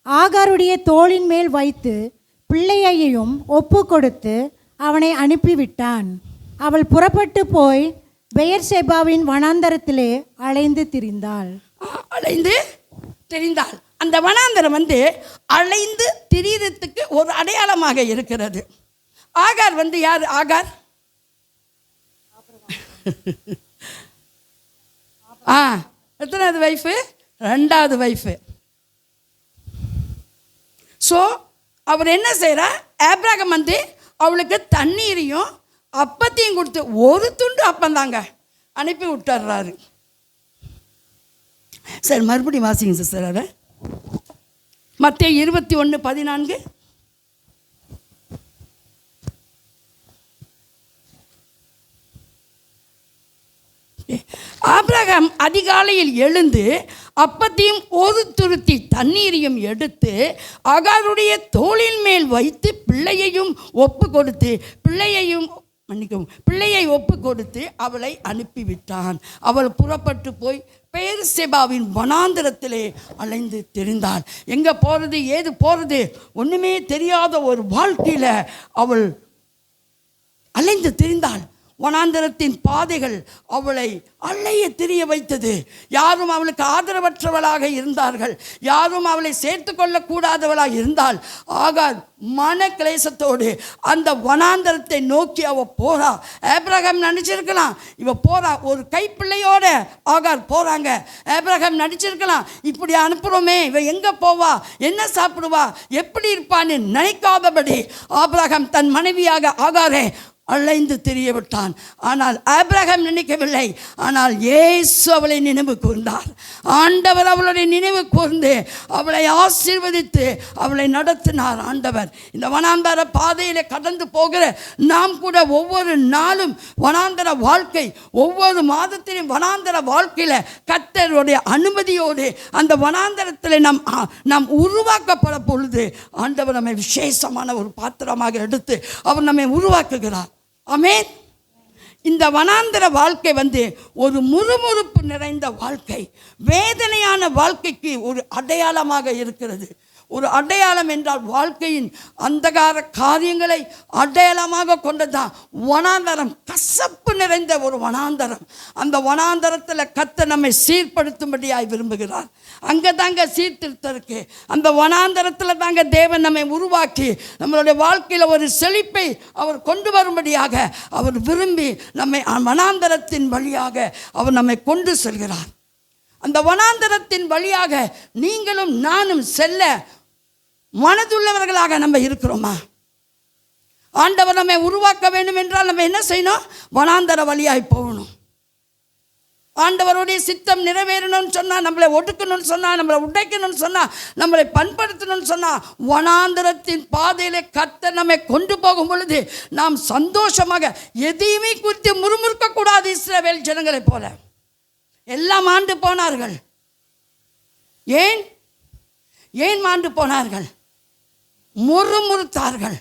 ஆகாருடைய தோளின் மேல் வைத்து பிள்ளையையும் ஒப்பு கொடுத்து அவனை அனுப்பிவிட்டான். அவள் புறப்பட்டு போய் பெயர்செபாவின் வனாந்தரத்திலே அலைந்து திரிந்தாள். அந்த வனாந்தரம் அலைந்து திரியறதுக்கு ஒரு அடையாளமாக இருக்கிறது. ஆகார் யார்? ஆகார் எத்தனாவது வைஃபு? 2வது வைஃபு. ஸோ அவர் என்ன செய்கிறார்? ஆபிரகாம் அவளுக்கு தண்ணீரையும் அப்பத்தையும் கொடுத்து ஒரு துண்டு அப்பந்தாங்க அனுப்பி விட்டுறாரு. சரி, மறுபடியும் வாசிங்க சிஸ்டர். அதை மத்தேயு 21:14 ஆபிரகாம் அதிகாலையில் எழுந்து அப்பத்தையும் ஒரு துருத்தி தண்ணீரையும் எடுத்து ஆகாருடைய தோளின் மேல் வைத்து பிள்ளையையும் ஒப்பு கொடுத்து பிள்ளையை ஒப்பு கொடுத்து அவளை அனுப்பிவிட்டான். அவள் புறப்பட்டு போய் பெயர்செபாவின் வனாந்தரத்திலே அலைந்து திரிந்தாள். எங்கே போகிறது, ஏது போகிறது ஒன்றுமே தெரியாத ஒரு வாழ்க்கையில் அவள் அலைந்து திரிந்தாள். வனாந்தரத்தின் பாதைகள் அவளை அலைய திரிய வைத்தது. யாரும் அவளுக்கு ஆதரவற்றவளாக இருந்தார்கள். யாரும் அவளை சேர்த்து கொள்ளக்கூடாதவளாக இருந்தால் ஆகார் மன கிளேசத்தோடு அந்த வனாந்தரத்தை நோக்கி அவள் போறா. ஆபிரகாம் நினச்சிருக்கலாம் இவ போறா, ஒரு கைப்பிள்ளையோட ஆகார் போகிறாங்க. ஆபிரகாம் நினச்சிருக்கலாம் இப்படி அனுப்புகிறோமே இவ எங்கே போவா, என்ன சாப்பிடுவா, எப்படி இருப்பான்னு நினைக்காதபடி ஆபிரகாம் தன் மனைவியாக ஆகாரே அலைந்து திரிய விட்டான். ஆனால் ஆபிரகாம் நினைக்கவில்லை. ஆனால் இயேசு அவளை நினைவு கூர்ந்தார். ஆண்டவர் அவளுடைய நினைவு கூர்ந்து அவளை ஆசீர்வதித்து அவளை நடத்தினார். ஆண்டவர் இந்த வனாந்தர பாதையில் கடந்து போகிற நாம் கூட ஒவ்வொரு நாளும் வனாந்தர வாழ்க்கை, ஒவ்வொரு மாதத்திலும் வனாந்தர வாழ்க்கையில் கர்த்தருடைய அனுமதியோடு அந்த வனாந்தரத்தில் நாம் உருவாக்கப்பட பொழுது ஆண்டவர் நம்மை விசேஷமான ஒரு பாத்திரமாக எடுத்து அவர் நம்மை உருவாக்குகிறார். ஆமென். இந்த வனாந்தர வாழ்க்கை ஒரு முறுமுறுப்பு நிறைந்த வாழ்க்கை, வேதனையான வாழ்க்கைக்கு ஒரு அடையாளமாக இருக்கிறது. ஒரு அடையாளம் என்றால் வாழ்க்கையின் அந்தகார காரியங்களை அடையாளமாக கொண்டதான் வனாந்தரம். கசப்பு நிறைந்த ஒரு வனாந்தரம். அந்த வனாந்தரத்தில் கர்த்தர் நம்மை சீர்படுத்தும்படியாய் விரும்புகிறார். அங்கே தாங்க சீர்திருத்தம் இருக்கு. அந்த வனாந்தரத்தில் தாங்க தேவன் நம்மை உருவாக்கி நம்மளுடைய வாழ்க்கையில் ஒரு செழிப்பை அவர் கொண்டு வரும்படியாக அவர் விரும்பி நம்மை வனாந்தரத்தின் வழியாக அவர் நம்மை கொண்டு செல்கிறார். அந்த வனாந்தரத்தின் வழியாக நீங்களும் நானும் செல்ல மனதுள்ளவர்களாக நம்ம இருக்கிறோமா? ஆண்டவர் நம்மை உருவாக்க வேண்டும் என்றால் நம்ம என்ன செய்யணும்? வனாந்தர வழியாய் போகணும். ஆண்டவருடைய சித்தம் நிறைவேறணும்னு சொன்னால், நம்மளை ஒடுக்கணும்னு சொன்னால், நம்மளை உடைக்கணும்னு சொன்னால், நம்மளை பண்படுத்தணும்னு சொன்னால் வனாந்தரத்தின் பாதையிலே கர்த்தர் நம்மை கொண்டு போகும் பொழுது நாம் சந்தோஷமாக எதையுமே குறித்து முறுமுறுக்கக்கூடாது. இஸ்ரவேல் ஜனங்களை போல எல்லாம் மாண்டு போனார்கள். ஏன் மாண்டு போனார்கள்? முறுமுறுத்தார்கள்.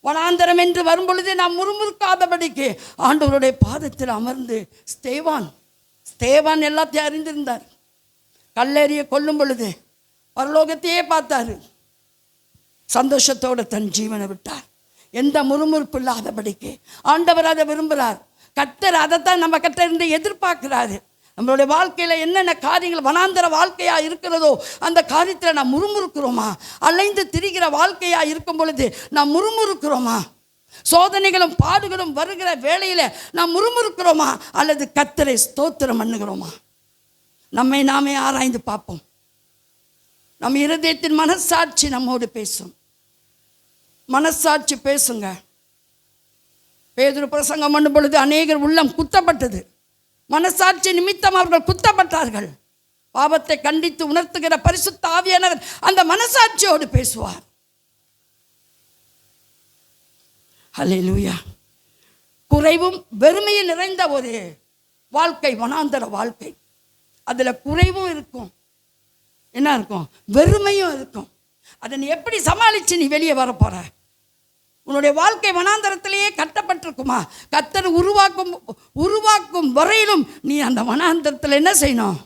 வனாந்தரம் என்று வரும் பொழுது நாம் முறுமுறுக்காதபடிக்கு ஆண்டவருடைய பாதத்தில் அமர்ந்து ஸ்தேவான் எல்லாத்தையும் அறிந்திருந்தார். கல்லெறிய கொல்லும் பொழுது பரலோகத்தையே பார்த்தாரு. சந்தோஷத்தோடு தன் ஜீவனை விட்டார். எந்த முறுமுறுப்பு இல்லாதபடிக்கு ஆண்டவர் அதை விரும்புகிறார். கர்த்தர் அதைத்தான் நம்ம கிட்ட இருந்து எதிர்பார்க்கிறாரு. நம்மளுடைய வாழ்க்கையில் என்னென்ன காரியங்கள் வனாந்தர வாழ்க்கையாக இருக்கிறதோ அந்த காரியத்தில் நாம் முறுமுறுக்கிறோமா? அலைந்து திரிகிற வாழ்க்கையாக இருக்கும் பொழுது நாம் முறுமுறுக்கிறோமா? சோதனைகளும் பாடுகளும் வருகிற வேளையில் நாம் முறுமுறுக்கிறோமா? அல்லது கர்த்தரை ஸ்தோத்திரம் பண்ணுகிறோமா? நம்மை நாமே ஆராய்ந்து பார்ப்போம். நம் இருதயத்தின் மனசாட்சி நம்மோடு பேசும். மனசாட்சி பேசுங்க. பேதுரு பிரசங்கம் பண்ணும் பொழுது அநேகர் உள்ளம் குத்தப்பட்டது. மனசாட்சி நிமித்தம் அவர்கள் குத்தப்பட்டார்கள். பாவத்தை கண்டித்து உணர்த்துகிற பரிசுத்த ஆவியானவர் அந்த மனசாட்சியோடு பேசுவார். ஹல்லேலூயா. குறைவும் வெறுமையில் நிறைந்த ஒரு வாழ்க்கை வனாந்தர வாழ்க்கை. அதில் குறைவும் இருக்கும், என்ன இருக்கும், வெறுமையும் இருக்கும். அதை நீ எப்படி சமாளித்து நீ வெளியே வரப்போற? உன்னுடைய வாழ்க்கை வனாந்தரத்திலேயே கட்டப்பட்டிருக்குமா? கர்த்தர் உருவாக்கும் வரையிலும் நீ அந்த வனாந்தரத்தில் என்ன செய்யணும்?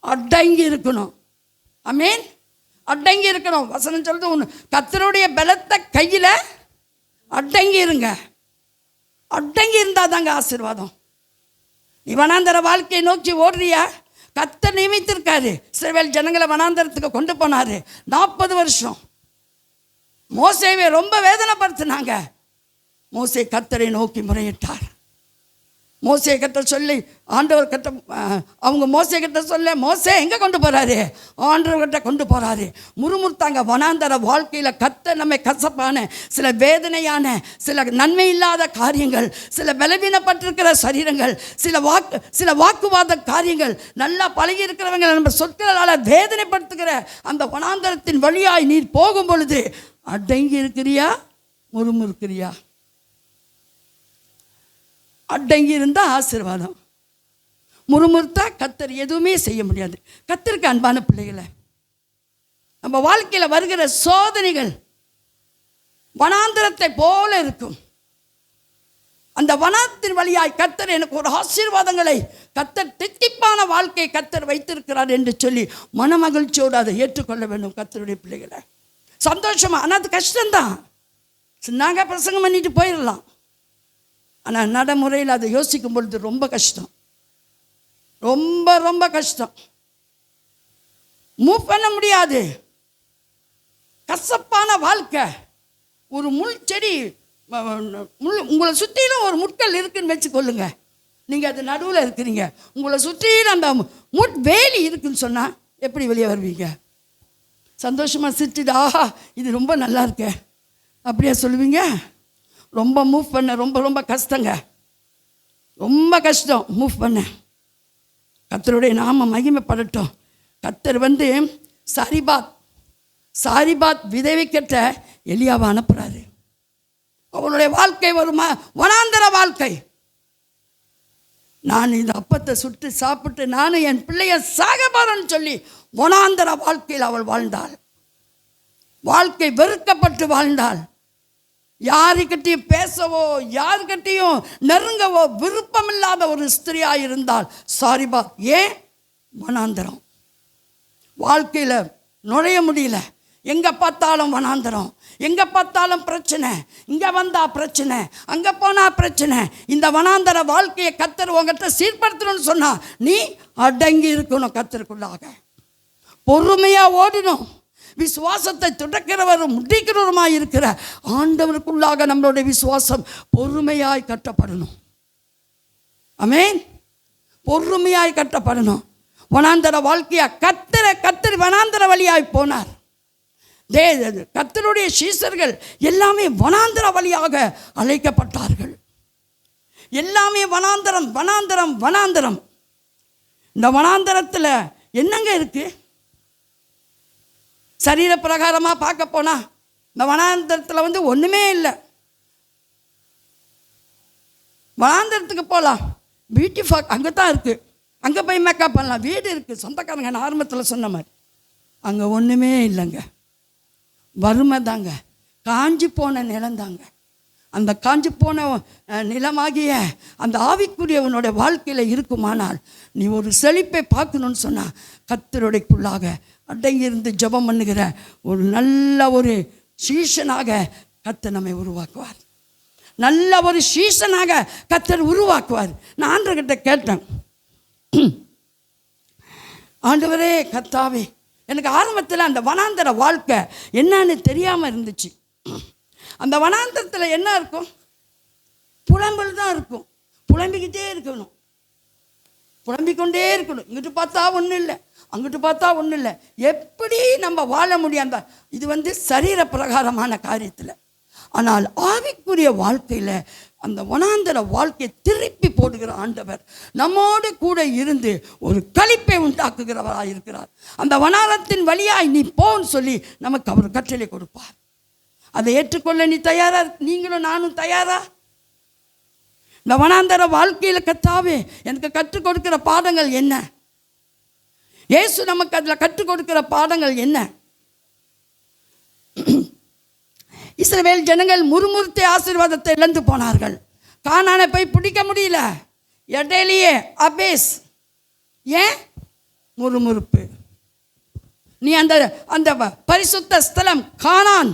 அடங்கி இருக்கணும். ஆமென். அடங்கி இருக்கணும். வசனம் சொல்றது, கர்த்தருடைய பலத்த கையில் அடங்கி இருங்க. அடங்கி இருந்தால் தாங்க ஆசீர்வாதம். நீ வனாந்தர வாழ்க்கையை நோக்கி ஓடுறியா? கர்த்தர் நியமித்திருக்காரு. இஸ்ரவேல் ஜனங்களை வனாந்தரத்துக்கு கொண்டு போனாரு. 40 வருஷம் மோசேவை ரொம்ப வேதனைப்படுத்தினாங்க. மோசே கர்த்தரை நோக்கி முறையிட்டார். மோசே கிட்ட சொல்லி ஆண்டவர் கிட்ட அவங்க மோசே கிட்ட சொல்ல, மோசே எங்கே கொண்டு போகிறாரு? ஆண்டவர்கிட்ட கொண்டு போகிறாரு. முறுமுறுத்தாங்க. வனாந்தர வாழ்க்கையில் கர்த்தர் நம்மை கசப்பான சில வேதனையான சில நன்மை இல்லாத காரியங்கள், சில பலவீனப்பட்டிருக்கிற சரீரங்கள், சில வாக்குவாத காரியங்கள், நல்லா பழகி இருக்கிறவங்க நம்ம சொற்களால் வேதனைப்படுத்துகிற அந்த வனாந்தரத்தின் வழியாய் நீர் போகும் பொழுது அடங்கி இருக்கிறியா, முறுமுறுக்கிறியா? அடங்கி இருந்தால் ஆசீர்வாதம். முறுமுறுத்தா கர்த்தர் எதுவுமே செய்ய முடியாது. கர்த்தருக்கு அன்பான பிள்ளைகளை, நம்ம வாழ்க்கையில் வருகிற சோதனைகள் வனாந்தரத்தை போல இருக்கும். அந்த வனத்தின் வழியாய் கர்த்தர் எனக்கு ஒரு ஆசீர்வாதங்களை, கர்த்தர் தித்திப்பான வாழ்க்கை கர்த்தர் வைத்திருக்கிறார் என்று சொல்லி மனமகிழ்ச்சியோடு அதை ஏற்றுக்கொள்ள வேண்டும். கர்த்தருடைய பிள்ளைகளை சந்தோஷமா. ஆனால் அது கஷ்டம்தான். நாங்கள் பிரசங்கம் பண்ணிட்டு போயிடலாம். ஆனால் நடைமுறையில் அதை யோசிக்கும் பொழுது ரொம்ப கஷ்டம், ரொம்ப ரொம்ப கஷ்டம். மூவ் பண்ண முடியாது. கசப்பான வாழ்க்கை. ஒரு முள் செடி, உங்களை சுற்றிலும் ஒரு முட்கள் இருக்குன்னு வச்சுக்கொள்ளுங்க. நீங்கள் அது நடுவில் இருக்கிறீங்க. உங்களை சுற்றிலும் அந்த வேலி இருக்குன்னு சொன்னால் எப்படி வெளியே வருவீங்க? சந்தோஷமாக சிரிச்சுட்டு, ஆஹா இது ரொம்ப நல்லா இருக்க அப்படியா சொல்லுவீங்க? ரொம்ப மூவ் பண்ண ரொம்ப ரொம்ப கஷ்டங்க. ரொம்ப கஷ்டம் மூவ் பண்ண. கர்த்தருடைய நாம மகிமைப்படட்டும். கர்த்தர் சாரிபாத் விதவை கேட்ட எலியாவை அனுப்புறாரு. அவனுடைய வாழ்க்கை ஒரு வனாந்தர வாழ்க்கை. நான் இந்த அப்பத்தை சுட்டு சாப்பிட்டு நானும் என் பிள்ளைய சாகபாரன்னு சொல்லி வனாந்தர வாழ்க்கையில் அவள் வாழ்ந்தாள். வாழ்க்கை வெறுக்கப்பட்டு வாழ்ந்தாள். யாருக்கிட்டையும் பேசவோ யாருக்கிட்டையும் நெருங்கவோ விருப்பமில்லாத ஒரு ஸ்திரியாக இருந்தால் சாரிபாத். ஏன்? வனாந்தரம். வாழ்க்கையில் நுழைய முடியல. எங்கே பார்த்தாலும் வனாந்தரம், எங்கே பார்த்தாலும் பிரச்சனை. இங்கே வந்தால் பிரச்சனை, அங்கே போனால் பிரச்சனை. இந்த வனாந்தர வாழ்க்கையை கர்த்தர் உங்ககிட்ட சீர்படுத்தணும்னு சொன்னால் நீ அடங்கி இருக்கணும். கர்த்தருக்குள்ளாக பொறுமையாக ஓடணும். விசுவாசத்தை துடைக்கிறவரும் முடிக்கிறவருமாய் இருக்கிற ஆண்டவருக்குள்ளாக நம்மளுடைய விசுவாசம் பொறுமையாய் கட்டப்படணும். ஆமென். பொறுமையாய் கட்டப்படணும். வனாந்தர வாழ்க்கையா கர்த்தர் வனாந்தர வழியாய் போனார். கர்த்தருடைய சீஷர்கள் எல்லாமே வனாந்தர வழியாக அழைக்கப்பட்டார்கள். எல்லாமே வனாந்தரம் வனாந்தரம் வனாந்தரம். இந்த வனாந்தரத்தில் என்னங்க இருக்கு? சரீர பிரகாரமாக பார்க்க போனால் இந்த வனாந்தரத்தில் ஒன்றுமே இல்லை. வனாந்தரத்துக்கு போகலாம், பியூட்டி பார்க் அங்கே தான் இருக்குது. அங்கே போய் மேக்கப் பண்ணலாம், வீடு இருக்குது, சொந்தக்காரங்க. நான் ஆரம்பத்தில் சொன்ன மாதிரி அங்கே ஒன்றுமே இல்லைங்க. வறுமை தாங்க. காஞ்சி போன நிலந்தாங்க. அந்த காஞ்சி போன நிலமாகிய அந்த ஆவிக்குரியவனோட வாழ்க்கையில் இருக்குமானால் நீ ஒரு செழிப்பை பார்க்கணுன்னு சொன்னால் கர்த்தருடைக்குள்ளாக அடங்கியிருந்து ஜெபம் பண்ணுகிற ஒரு நல்ல ஒரு சீஷனாக கர்த்தர் நம்மை உருவாக்குவார். நல்ல ஒரு சீஷனாக கர்த்தர் உருவாக்குவார். நான் ஆண்டவர்கிட்ட கேட்டேன், ஆண்டவரே கர்த்தாவே, எனக்கு ஆரம்பத்தில் அந்த வனாந்தர வாழ்க்கை என்னன்னு தெரியாமல் இருந்துச்சு. அந்த வனாந்தரத்தில் என்ன இருக்கும்? புலம்பல் தான் இருக்கும். புலம்பிக்கிட்டே இருக்கணும், புலம்பிக்கொண்டே இருக்கணும். இங்கிட்டு பார்த்தா ஒன்றும் இல்லை, அங்கிட்டு பார்த்தா ஒன்றும் இல்லை. எப்படி நம்ம வாழ முடியும்? இது சரீர பிரகாரமான காரியத்தில். ஆனால் ஆவிக்குரிய வாழ்க்கையில் அந்த வனாந்தர வாழ்க்கையை திருப்பி போடுகிற ஆண்டவர் நம்மோடு கூட இருந்து ஒரு களிப்பை உண்டாக்குகிறவராக இருக்கிறார். அந்த வனாந்தரத்தின் வழியாய் நீ போன்னு சொல்லி நமக்கு அவர் கட்டளை கொடுப்பார். அதை ஏற்றுக்கொள்ள நீ தயாரா? நீங்களும் நானும் தயாரா? இந்த வனாந்தர வாழ்க்கையில் கர்த்தாவே எனக்கு கற்றுக் கொடுக்கிற பாடங்கள் என்ன? இயேசு நமக்கு அதில் கற்றுக் கொடுக்கிற பாடங்கள் என்ன? இஸ்ரவேல் ஜனங்கள் முறுமுறுத்த ஆசீர்வாதத்தை இழந்து போனார்கள். கானானை போய் பிடிக்க முடியல. இடையிலேயே அபேஸ். ஏன்? முறுமுறுப்பு. நீ அந்த அந்த பரிசுத்த ஸ்தலம் கானான்,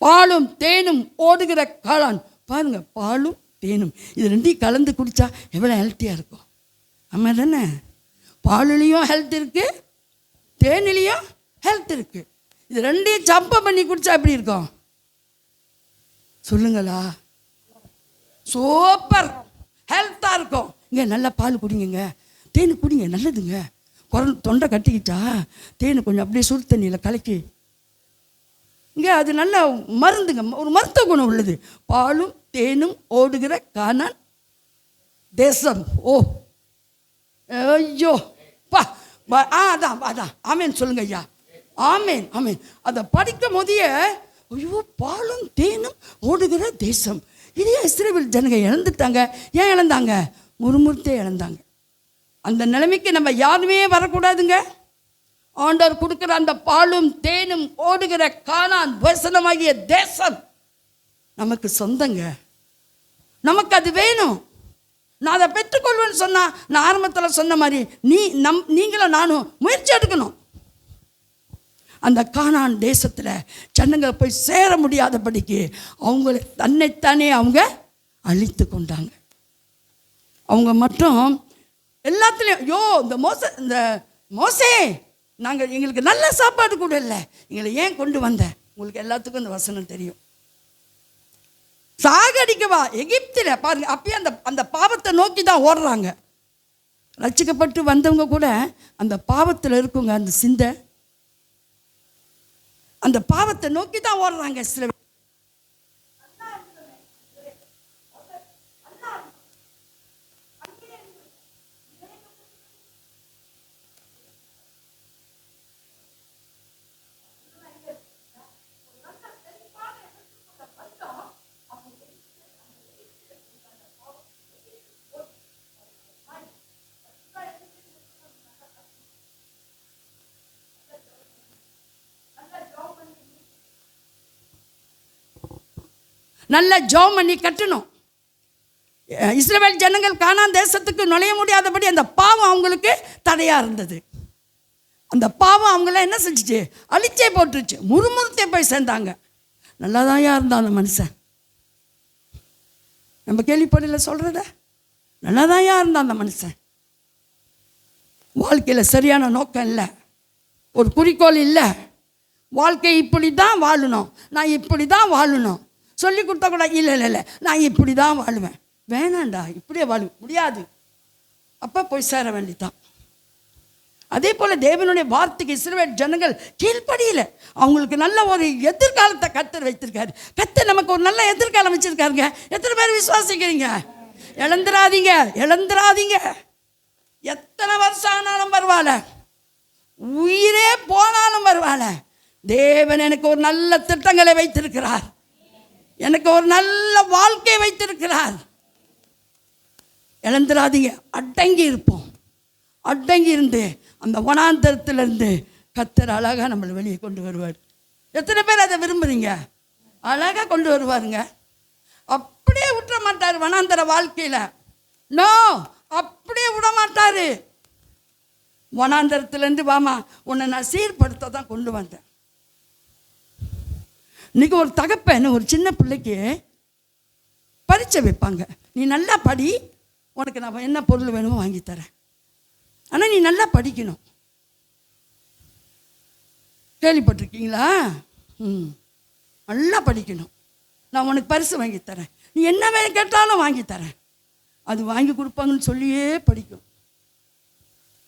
பாலும் தேனும் ஓடுகிற காளான். பாருங்க, பாலும் தேனும் இது ரெண்டையும் கலந்து குடித்தா எவ்வளோ ஹெல்த்தியாக இருக்கும். ஆமாம் தானே? பாலுலேயும் ஹெல்த் இருக்குது, தேனிலையும் ஹெல்த் இருக்குது. இது ரெண்டையும் சப்பை பண்ணி குடித்தா எப்படி இருக்கும் சொல்லுங்களா? சூப்பர் ஹெல்த்தாக இருக்கும். இங்கே நல்லா பால் குடிங்க, தேன் குடிங்க, நல்லதுங்க. தொண்டை கட்டிக்கிட்டா தேன் கொஞ்சம் அப்படியே சுடு தண்ணியில் கலக்கி இங்கே அது நல்ல மருந்துங்க, ஒரு மருத்துவ குணம் உள்ளது. பாலும் தேனும் ஓடுகிற கானான் தேசம். ஐயோ பா, அதான் அதான் ஆமேன் சொல்லுங்க ஐயா. ஆமேன் ஆமேன். அதை படிக்கும் போதே ஐயோ, பாலும் தேனும் ஓடுகிற தேசம். இதே இஸ்ரவேல் ஜனங்க இழந்துட்டாங்க. ஏன் இழந்தாங்க? முறுமுறுத்தே இழந்தாங்க. அந்த நிலைமைக்கு நம்ம யாருமே வரக்கூடாதுங்க. ஆண்டவர் கொடுக்குற அந்த பாலும் தேனும் ஓடுகிற கானான் வசனமாகிய தேசம் நமக்கு சொந்தங்க. நமக்கு அது வேணும். நான் அதை பெற்றுக்கொள்வேன்னு சொன்னால், நான் ஆரம்பத்தில் சொன்ன மாதிரி நீங்களும் நானும் முயற்சி எடுக்கணும். அந்த கானான் தேசத்தில் ஜனங்களை போய் சேர முடியாதபடிக்கு அவங்கள தன்னைத்தானே அவங்க அழித்து கொண்டாங்க. அவங்க மட்டும் எல்லாத்துலேயும் இந்த மோசே எங்களுக்கு நல்ல சாப்பாடு கூட இல்லை, எங்களை ஏன் கொண்டு வந்த? உங்களுக்கு எல்லாத்துக்கும் இந்த வசனம் தெரியும். சாகடிக்கவா எகிப்தில் பாருங்க. அப்பயே அந்த பாவத்தை நோக்கி தான் ஓடுறாங்க. ரட்சிக்கப்பட்டு வந்தவங்க கூட அந்த பாவத்தில் இருக்குங்க. அந்த சிந்தை அந்த பாவத்தை நோக்கி தான் ஓடுறாங்க. சில நல்ல ஜெபம் பண்ணி கட்டணும். இஸ்ரவேல் ஜனங்கள் கானான் தேசத்துக்கு நுழைய முடியாதபடி அந்த பாவம் அவங்களுக்கு தடையாக இருந்தது. அந்த பாவம் அவங்கள என்ன செஞ்சிச்சு? அழிச்சே போட்டுருச்சு. முறுமுறுத்தே போய் சேர்ந்தாங்க. நல்லா தான் இருந்தான் அந்த மனுஷன். நம்ம கேள்விப்படல சொல்கிறத. நல்லா தான் இருந்தான் அந்த மனுஷன். வாழ்க்கையில் சரியான நோக்கம் இல்லை, ஒரு குறிக்கோள் இல்லை. வாழ்க்கை இப்படி தான் வாழணும், நான் இப்படி தான் வாழணும் சொல்லி கொடுத்தா கூட இல்லை நான் இப்படி தான் வாழுவேன். வேணாண்டா, இப்படியே வாழ முடியாது. அப்போ போய் சேர வேண்டிதான். அதே போல் தேவனுடைய வார்த்தைக்கு இஸ்ரவேல் ஜனங்கள் கீழ்ப்படியில. அவங்களுக்கு நல்ல ஒரு எதிர்காலத்தை கர்த்தர் வைத்திருக்காரு. கர்த்தர் நமக்கு ஒரு நல்ல எதிர்காலம் வச்சிருக்காருங்க. எத்தனை பேர் விசுவாசிக்கிறீங்க? இழந்துராதீங்க. எத்தனை வருஷம் ஆனாலும் பரவாயில்ல, உயிரே போனாலும் பரவாயில்ல, தேவன் எனக்கு ஒரு நல்ல திட்டங்களை வைத்திருக்கிறார், எனக்கு ஒரு நல்ல வாழ்க்கை வைத்திருக்கிறார். இழந்துராதீங்க. அடங்கி இருப்போம். அடங்கி இருந்து அந்த வனாந்தரத்திலிருந்து கர்த்தர் அழகாக நம்மளை வெளியே கொண்டு வருவார். எத்தனை பேர் அதை விரும்புகிறீங்க? அழகாக கொண்டு வருவாருங்க. அப்படியே விட்டுற மாட்டார் வனாந்தர வாழ்க்கையில். நோ, அப்படியே விட மாட்டார். வனாந்தரத்துலேருந்து வாமா, உன்னை நான் சீர்படுத்த தான் கொண்டு வந்தேன். இன்றைக்கி ஒரு தகப்பன் ஒரு சின்ன பிள்ளைக்கு பரீட்சை வைப்பாங்க. நீ நல்லா படி, உனக்கு நான் என்ன பொருள் வேணுமோ வாங்கித்தரேன், ஆனால் நீ நல்லா படிக்கணும். கேள்விப்பட்டிருக்கீங்களா? நல்லா படிக்கணும், நான் உனக்கு பரிசு வாங்கித்தரேன், நீ என்ன வேணும் கேட்டாலும் வாங்கித்தரேன். அது வாங்கி கொடுப்பாங்கன்னு சொல்லியே படிக்கும்.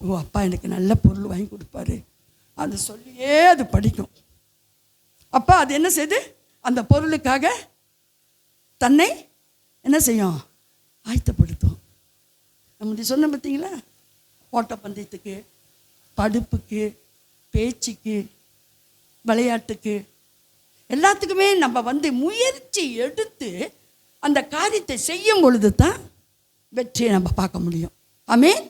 ஓ, அப்பா எனக்கு நல்ல பொருள் வாங்கி கொடுப்பாரு, அது சொல்லியே அது படிக்கும். அப்பா அது என்ன செய்யுது? அந்த பொருளுக்காக தன்னை என்ன செய்யும்? ஆயத்தப்படுத்தும். நம்ம சொன்ன பார்த்தீங்களா, ஓட்டப்பந்தயத்துக்கு, படிப்புக்கு, பேச்சுக்கு, விளையாட்டுக்கு, எல்லாத்துக்குமே நம்ம முயற்சி எடுத்து அந்த காரியத்தை செய்யும் பொழுது தான் வெற்றியை நம்ம பார்க்க முடியும். ஆமென்.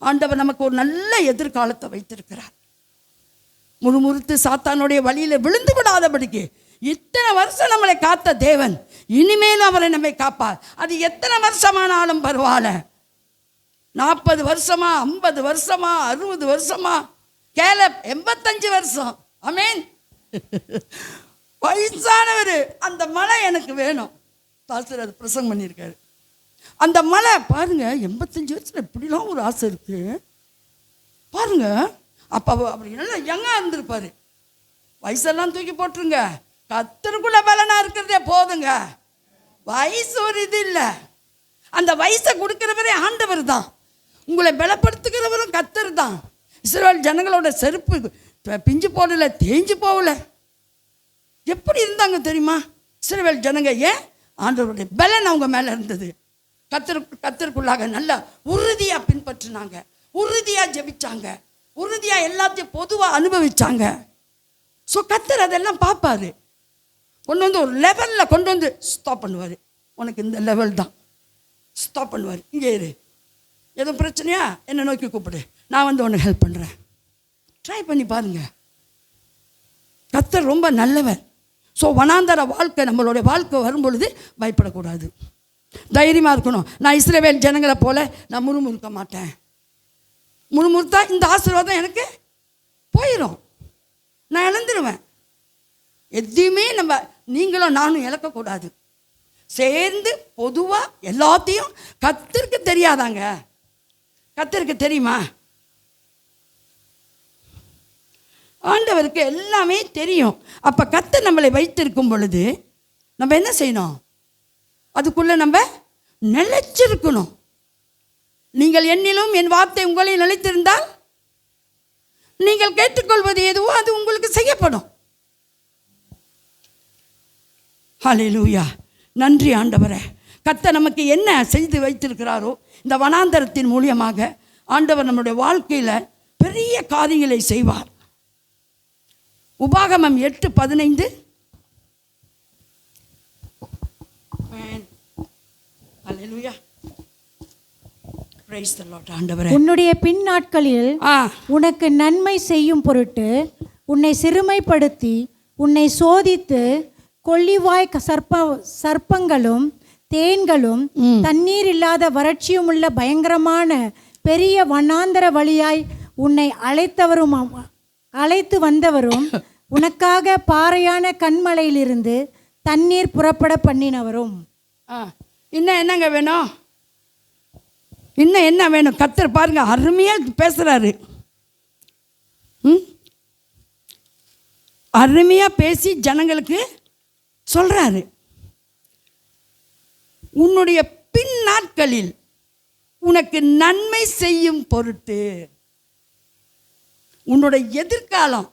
ஆண்டவர் நமக்கு ஒரு நல்ல எதிர்காலத்தை வைத்திருக்கிறார். முறுமுறுத்து சாத்தானுடைய வழியில் விழுந்து விடாதபடிக்கு இத்தனை வருஷம் நம்மளை காத்த தேவன் இனிமேலும் அவரை நம்மை காப்பார். அது எத்தனை வருஷமானாலும் பரவாயில்ல. 40 வருஷமா, 50 வருஷமா, 60 வருஷமா, கேலப் 85 வருஷம். ஆமென். வயசானவர், அந்த மலை எனக்கு வேணும். பாஸ்டர் அது பிரசங்கம் பண்ணியிருக்காரு. அந்த மலை பாருங்க, 85 வருஷத்தில் இப்படிலாம் ஒரு ஆசை இருக்கு பாருங்க. அப்போ அப்படி நல்லா யங்காக இருந்திருப்பாரு. வயசெல்லாம் தூக்கி போட்டுருங்க, கத்தருக்குள்ள பலனா இருக்கிறதே போதுங்க. வயசு ஒரு இது இல்லை. அந்த வயசை கொடுக்கிறவரே ஆண்டவர் தான். உங்களை பலப்படுத்துகிறவரும் கத்தர் தான். இஸ்ரவேல் ஜனங்களோட செருப்பு பிஞ்சு போடல, தேஞ்சு போகல. எப்படி இருந்தாங்க தெரியுமா இஸ்ரவேல் ஜனங்க? ஏன்? ஆண்டவருடைய பலன் அவங்க மேலே இருந்தது. கத்தருக்குள்ளாக நல்லா உறுதியாக பின்பற்றினாங்க, உறுதியாக ஜெபிச்சாங்க, உறுதியாக எல்லாத்தையும் பொதுவாக அனுபவிச்சாங்க. ஸோ கத்தர் அதெல்லாம் பார்ப்பாரு. கொண்டு வந்து ஒரு லெவலில் கொண்டு வந்து ஸ்டாப் பண்ணுவார். உனக்கு இந்த லெவல் தான் ஸ்டாப் பண்ணுவார். இங்கே இரு, எதுவும் பிரச்சனையா என்னை நோக்கி கூப்பிடு, நான் உனக்கு ஹெல்ப் பண்ணுறேன். ட்ரை பண்ணி பாருங்க. கத்தர் ரொம்ப நல்லவர். ஸோ வனாந்தர வாழ்க்கை, நம்மளுடைய வாழ்க்கை வரும்பொழுது பயப்படக்கூடாது, தைரியமாக இருக்கணும். நான் இஸ்ரவேல் ஜனங்களை போல நான் முறுமுறுக்க மாட்டேன். முறுமுறுத்தா இந்த ஆசீர்வாதம் எனக்கு போயிடும், நான் இழந்துருவேன். எதையுமே நம்ம நீங்களும் நானும் இழக்கக்கூடாது. சேர்ந்து பொதுவாக எல்லாத்தையும் கத்தருக்கு தெரியாதாங்க? கத்தருக்கு தெரியுமா? ஆண்டவருக்கு எல்லாமே தெரியும். அப்போ கத்தர் நம்மளை வைத்திருக்கும் பொழுது நம்ம என்ன செய்யணும்? அதுக்குள்ளே நம்ம நிலைச்சிருக்கணும். நீங்கள் என்னிலும் என் வார்த்தை உங்களையும் நிலைத்திருந்தால் நீங்கள் கேட்டுக்கொள்வது எதுவோ அது உங்களுக்கு செய்யப்படும். ஹல்லேலூயா. நன்றி ஆண்டவரே. கர்த்தர் நமக்கு என்ன செய்து வைத்திருக்கிறாரோ இந்த வனாந்தரத்தின் மூலியமாக ஆண்டவர் நம்முடைய வாழ்க்கையில் பெரிய காரியங்களை செய்வார். உபாகமம் 8:15. ஹல்லேலூயா. Praise the Lord. ஆண்டவரே, உன்னுடைய பின் நாட்களில் உனக்கு நன்மை செய்யும் பொருட்டு உன்னை சிறுமைப்படுத்தி உன்னை சோதித்து கொள்ளிவாய் சர்ப்பங்களும் தேன்களும் தண்ணீர் இல்லாத வறட்சியும் உள்ள பயங்கரமான பெரிய வனாந்தர வழியாய் உன்னை அழைத்து வந்தவரும் உனக்காக பாறையான கண்மலையிலிருந்து தண்ணீர் புறப்பட பண்ணினவரும். இன்னும் என்னங்க வேணும்? இன்னும் என்ன வேணும்? கர்த்தர் பாருங்க அருமையாக பேசுகிறாரு. அருமையாக பேசி ஜனங்களுக்கு சொல்கிறாரு. உன்னுடைய பின் நாட்களில் உனக்கு நன்மை செய்யும் பொருட்டு, உன்னுடைய எதிர்காலம்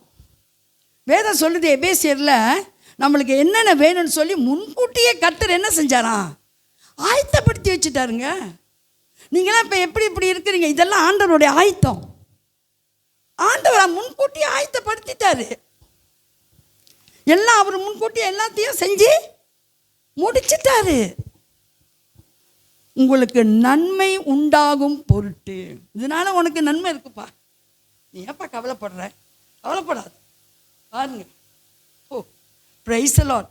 வேதம் சொல்லுது. எபேசியரில் நம்மளுக்கு என்னென்ன வேணும்னு சொல்லி முன்கூட்டியே கர்த்தர் என்ன செஞ்சாராம்? ஆயத்தப்படுத்தி வச்சுட்டாருங்க. நீங்களாம் இப்போ எப்படி இருக்கிறீங்க? இதெல்லாம் ஆண்டவருடைய ஆயத்தம். ஆண்டவர் முன்கூட்டியே ஆயத்தப்படுத்திட்டாரு. எல்லாம் அவர் முன்கூட்டியே எல்லாத்தையும் செஞ்சு முடிச்சிட்டாரு. உங்களுக்கு நன்மை உண்டாகும் பொருட்டு. இதனால உனக்கு நன்மை இருக்குப்பா, நீ ஏப்பா கவலைப்படுற? கவலைப்படாது. பாருங்க, ஓ பிரைஸ் தி லார்ட்.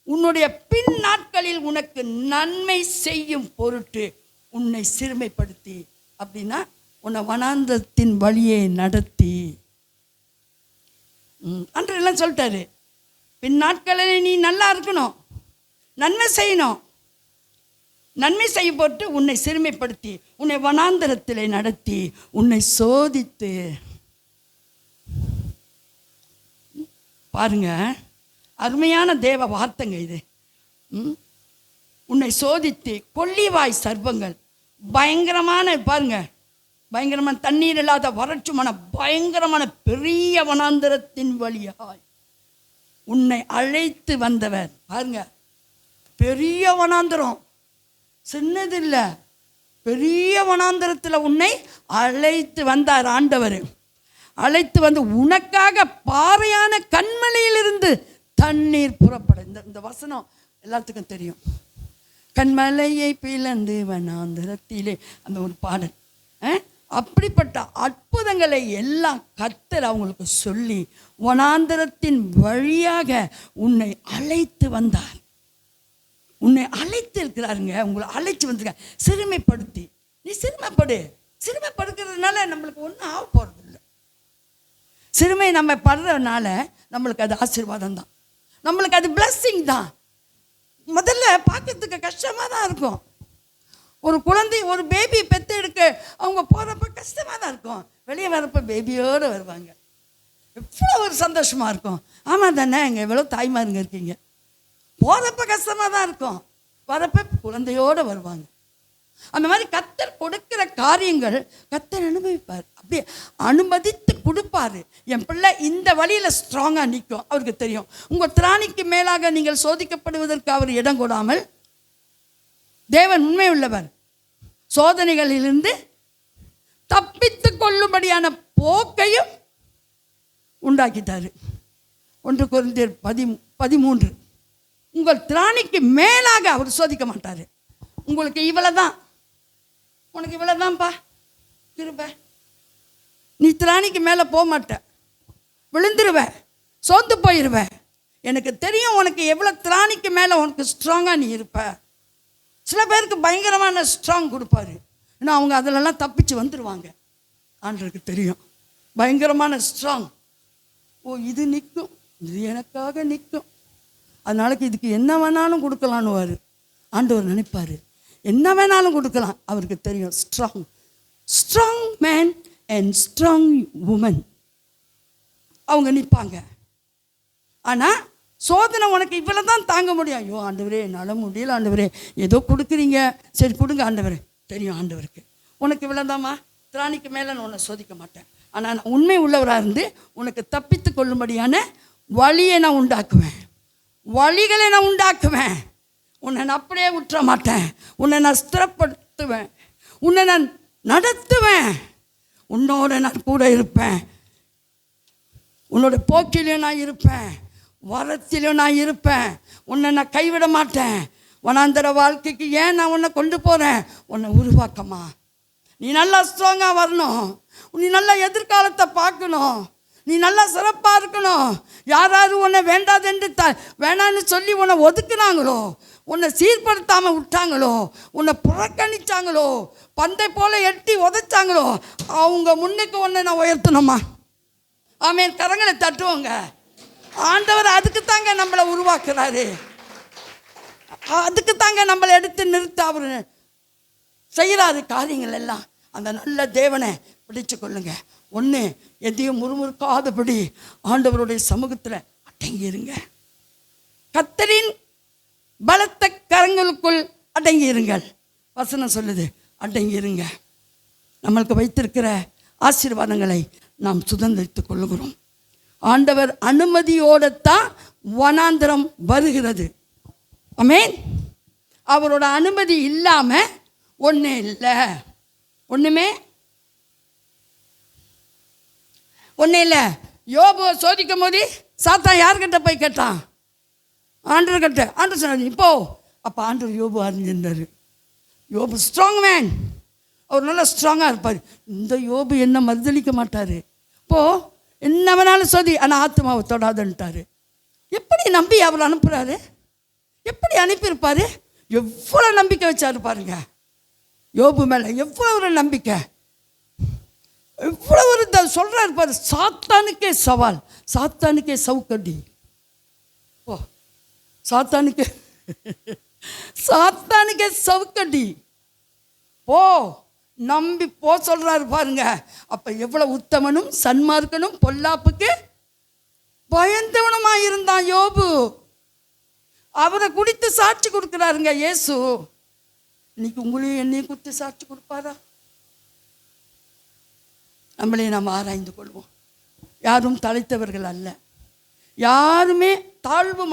உன்னுடைய பின் நாட்களில் உனக்கு நன்மை செய்யும் பொருட்டு உன்னை சிறுமைப்படுத்தி, அப்படின்னா உன்னை வனாந்தரத்தின் வழியை நடத்தி. அன்றெல்லாம் சொல்லிட்டாரு, பின் நாட்களில் நீ நல்லா இருக்கணும், நன்மை செய்யணும், நன்மை செய்ய போட்டு உன்னை சிறுமைப்படுத்தி உன்னை வனாந்தரத்திலே நடத்தி உன்னை சோதித்து. பாருங்க, அருமையான தேவ வார்த்தைங்க இது. உன்னை சோதித்து கொள்ளிவாய் சர்ப்பங்கள், பயங்கரமான, பாருங்க, பயங்கரமான தண்ணீர் இல்லாத வறட்சிமான பயங்கரமான பெரிய வனாந்தரத்தின் வழியாய் உன்னை அழைத்து வந்தவர். பாருங்க, பெரிய வனாந்தரம், சின்னது இல்லை, பெரிய வனாந்தரத்தில் உன்னை அழைத்து வந்தார் ஆண்டவர். அழைத்து வந்து உனக்காக பாறையான கண்மலையிலிருந்து தண்ணீர் புறப்பட. இந்த வசனம் எல்லாத்துக்கும் தெரியும். கண்மலையை பிளந்து வனாந்தரத்திலே, அந்த ஒரு பாடல். அப்படிப்பட்ட அற்புதங்களை எல்லாம் கர்த்தர் அவங்களுக்கு சொல்லி வனாந்தரத்தின் வழியாக உன்னை அழைத்து வந்தார். உன்னை அழைத்து இருக்கிறாருங்க, உங்களை அழைச்சி வந்திருக்க சிறுமைப்படுத்தி. நீ சிறுமைப்படு. சிறுமைப்படுக்கிறதுனால நம்மளுக்கு ஒன்றும் ஆக போகிறது இல்லை. சிறுமை நம்ம படுறதுனால நம்மளுக்கு அது ஆசீர்வாதம் தான், நம்மளுக்கு அது பிளஸ்ஸிங் தான். முதல்ல பார்க்கறதுக்கு கஷ்டமாக தான் இருக்கும். ஒரு குழந்தை, ஒரு பேபி பெற்று எடுக்க அவங்க போகிறப்ப கஷ்டமாக தான் இருக்கும். வெளியே வரப்போ பேபியோடு வருவாங்க, எவ்வளோ ஒரு சந்தோஷமாக இருக்கும். ஆமாம் தானே, இங்கே எவ்வளோ தாய்மாருங்க இருக்கீங்க. போகிறப்ப கஷ்டமாக தான் இருக்கும், வரப்போ குழந்தையோடு வருவாங்க. அந்த மாதிரி கர்த்தர் கொடுக்கிற காரியங்கள் கர்த்தர் அனுபவிப்பார், அப்படியே அனுமதித்து கொடுப்பார். என் பிள்ளை இந்த வழியில் ஸ்ட்ராங்காக நிற்கும், அவருக்கு தெரியும். உங்கள் திராணிக்கு மேலாக நீங்கள் சோதிக்கப்படுவதற்கு அவர் இடம் கொடாமல், தேவன் உண்மை உள்ளவர், சோதனைகளிலிருந்து தப்பித்து கொள்ளும்படியான போக்கையும் உண்டாக்கிட்டார். 1 கொரிந்தியர் 13. உங்கள் திராணிக்கு மேலாக அவர் சோதிக்க மாட்டார். உங்களுக்கு இவ்வளோதான், உனக்கு இவ்வளோதான்ப்பா திரும்ப, நீ திராணிக்கு மேலே போக மாட்ட, விழுந்துருவ, சோர்ந்து போயிடுவ. எனக்கு தெரியும் உனக்கு எவ்வளோ திராணிக்கு மேலே உனக்கு ஸ்ட்ராங்காக நீ இருப்ப. சில பேருக்கு பயங்கரமான ஸ்ட்ராங் கொடுப்பாரு, ஏன்னா அவங்க அதிலெல்லாம் தப்பிச்சு வந்துடுவாங்க. ஆண்டவருக்கு தெரியும் பயங்கரமான ஸ்ட்ராங். ஓ, இது நிற்கும், இது எனக்காக நிற்கும், அதனால இதுக்கு என்ன வேணாலும் கொடுக்கலான்னுவார். ஆண்டவர் நினைப்பார், என்ன வேணாலும் கொடுக்கலாம், அவருக்கு தெரியும். Strong man and strong woman அவங்க நிற்பாங்க. ஆனால் சோதனை உனக்கு இவ்வளோ தான் தாங்க முடியும். ஐயோ ஆண்டவரே, என்னால் முடியல ஆண்டவரே, ஏதோ கொடுக்குறீங்க, சரி கொடுங்க ஆண்டவரே. தெரியும் ஆண்டவருக்கு உனக்கு இவ்வளோ தாம்மா, திராணிக்கு மேலே நான் உன்னை சோதிக்க மாட்டேன். ஆனால் நான் உண்மை உள்ளவராக இருந்து உனக்கு தப்பித்து கொள்ளும்படியான வழியை நான் உண்டாக்குவேன், வழிகளை நான் உண்டாக்குவேன். உன்னை நான் அப்படியே விட்டுற மாட்டேன், உன்னை நான் ஸ்திரப்படுத்துவேன், உன்னை நான் நடத்துவேன், உன்னோட நான் கூட இருப்பேன், உன்னோட போக்கிலையும் நான் இருப்பேன், வரத்திலும் நான் இருப்பேன், உன்னை நான் கைவிட மாட்டேன். வனாந்தர வாழ்க்கைக்கு ஏன் நான் உன்னை கொண்டு போகிறேன், உன்னை உருவாக்கமா. நீ நல்லா ஸ்ட்ராங்காக வரணும், நீ நல்லா எதிர்காலத்தை பார்க்கணும், நீ நல்லா சிறப்பாக இருக்கணும். யாராவது உன்னை வேண்டாதென்று வேணான்னு சொல்லி உன்னை ஒதுக்குனாங்களோ, உன்னை சீர்படுத்தாமல் விட்டாங்களோ, உன்னை புறக்கணிச்சாங்களோ, பந்தை போல் எட்டி உதைச்சாங்களோ, அவங்க முன்னுக்கு உன்னை நான் உயர்த்தணுமா. ஆமேன், கரங்களை தட்டுவோங்க. ஆண்டவர் அதுக்கு தாங்க நம்மளை உருவாக்குறாரு, அதுக்கு தாங்க நம்மளை எடுத்து நிறுத்த அவர் செய்கிறாரு காரியங்கள் எல்லாம். அந்த நல்ல தேவனை பிடிச்சு கொள்ளுங்க. ஒன்று, எதையும் முறுமுறுக்காதபடி ஆண்டவருடைய சமூகத்தில் அடங்கியிருங்க. கர்த்தரின் பலத்த கரங்களுக்குள் அடங்கியிருங்கள். வசனம் சொல்லுது, அடங்கியிருங்க. நம்மளுக்கு வைத்திருக்கிற ஆசீர்வாதங்களை நாம் சுதந்திரித்துக் கொள்ளுகிறோம். ஆண்டவர் அனுமதியோடு தான் வனாந்தரம் வருகிறது. ஆமென். அவரோட அனுமதி இல்லாமல் ஒன்றே இல்லை, ஒன்றுமே இல்லை. யோபுவை சோதிக்கும் போது சாத்தான் யார்கிட்ட போய் கேட்டான், ஆண்டவர்கிட்ட. ஆண்டவர் சொன்னார் இப்போ. அப்போ ஆண்டவர் யோபு அறிஞ்சிருந்தார். யோபு ஸ்ட்ராங் மேன், அவர் நல்லா ஸ்ட்ராங்காக இருப்பார். இந்த யோபு என்ன மறுதளிக்க மாட்டார். இப்போது என்ன வேணாலும் சோதி, ஆனால் ஆத்மாவை தொடாதுன்ட்டார். எப்படி நம்பி அவர் அனுப்புகிறாரு? எப்படி அனுப்பியிருப்பாரு? எவ்வளோ நம்பிக்கை வச்சாரு பாருங்க. யோபு மேலே எவ்வளோ ஒரு நம்பிக்கை, எவ்வளோ ஒரு சொல்கிறாரு பாரு. சாத்தானுக்கே சவால், சாத்தானுக்கே சவுக்கடி. ஓ, சாத்தானுக்கே சவுக்கடி. ஓ, நம்பி போ சொல்கிறாரு பாருங்க. அப்போ எவ்வளோ உத்தமனும் சன்மார்க்கனும் பொல்லாப்புக்கு பயந்தவனுமாக இருந்தான் யோபு. அவரை குறித்து சாட்சி கொடுக்குறாருங்க இயேசு. இன்னைக்கு உங்களையும் என்னையும் குறித்து சாட்சி கொடுப்பாரா? நம்மளே நாம் ஆராய்ந்து கொள்வோம். யாரும் தலைத்தவர்கள் அல்ல. யாருமே தாழ்வு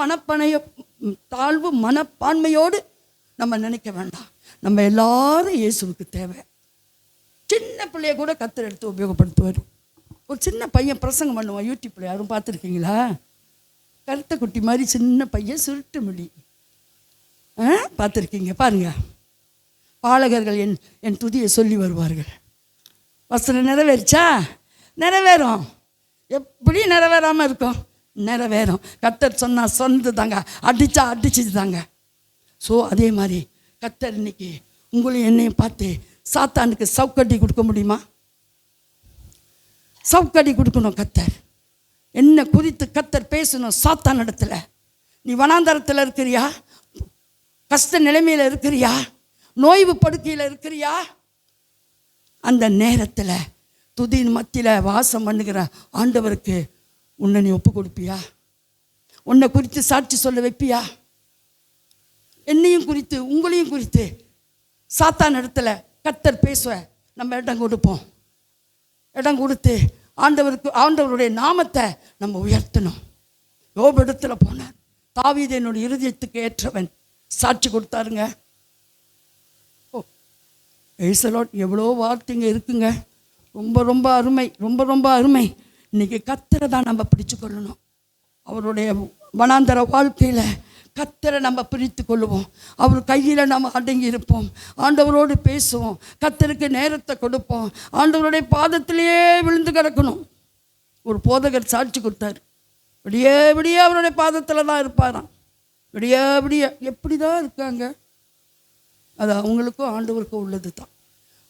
மனப்பான்மையோடு நம்ம நினைக்க வேண்டாம். நம்ம எல்லாரும் இயேசுவுக்கு தேவை. சின்ன பிள்ளைய கூட கர்த்தர் எடுத்து உபயோகப்படுத்துவார். ஒரு சின்ன பையன் பிரசங்கம் பண்ணுவான் யூடியூப்பில், யாரும் பார்த்துருக்கீங்களா? கருத்த குட்டி மாதிரி சின்ன பையன், சுருட்டு முடி, பார்த்துருக்கீங்க பாருங்க. பாலகர்கள் என் துதியை சொல்லி வருவார்கள். வசனம் நிறைவேறிச்சா? நிறைவேறும். எப்படி நிறைவேறாமல் இருக்கும்? நிறைவேறும். கர்த்தர் சொன்னால் சொன்னது தாங்க, அடிச்சு தாங்க. ஸோ அதே மாதிரி கர்த்தர் இன்னைக்கு உங்களையும் என்னையும் பார்த்து சாத்தானுக்கு சவுக்கடி கொடுக்க முடியுமா? சவுக்கடி கொடுக்கணும். கர்த்தர் என்ன குறித்து கர்த்தர் பேசணும் சாத்தான் இடத்துல. நீ வனாந்தரத்தில் இருக்கிறியா? கஷ்ட நிலைமையில் இருக்கிறியா? நோய்வு படுக்கையில் இருக்கிறியா? அந்த நேரத்தில் துதியின் மத்தியில் வாசம் பண்ணுகிற ஆண்டவருக்கு உன்னை நீ ஒப்பு கொடுப்பியா? உன்னை குறித்து சாட்சி சொல்ல வைப்பியா? என்னையும் குறித்து உங்களையும் குறித்து சாத்தான் இடத்துல கர்த்தர் பேசுவ நம்ம இடம் கொடுப்போம். இடம் கொடுத்து ஆண்டவருடைய நாமத்தை நம்ம உயர்த்தணும். யோபு இடத்துல போனார். தாவீது என்னுடைய இருதயத்துக்கு ஏற்றவன், சாட்சி கொடுத்தாருங்க. ஓ, எவ்வளோ வார்த்தைங்க இருக்குங்க. ரொம்ப ரொம்ப அருமை, ரொம்ப ரொம்ப அருமை. இன்றைக்கி கர்த்தரை தான் நம்ம பிடிச்சு கொள்ளணும். அவருடைய வனாந்தர வாழ்க்கையில் கர்த்தரை நம்ம பிரித்து கொள்ளுவோம். அவர் கையில் நம்ம அடங்கி இருப்போம். ஆண்டவரோடு பேசுவோம். கர்த்தருக்கு நேரத்தை கொடுப்போம். ஆண்டவருடைய பாதத்திலேயே விழுந்து கிடக்கணும். ஒரு போதகர் சாட்சி கொடுத்தார். விடிய அவருடைய பாதத்தில் தான் இருப்பாராம். விடிய எப்படி தான் இருக்காங்க? அது அவங்களுக்கும் ஆண்டவருக்கும் உள்ளது தான்.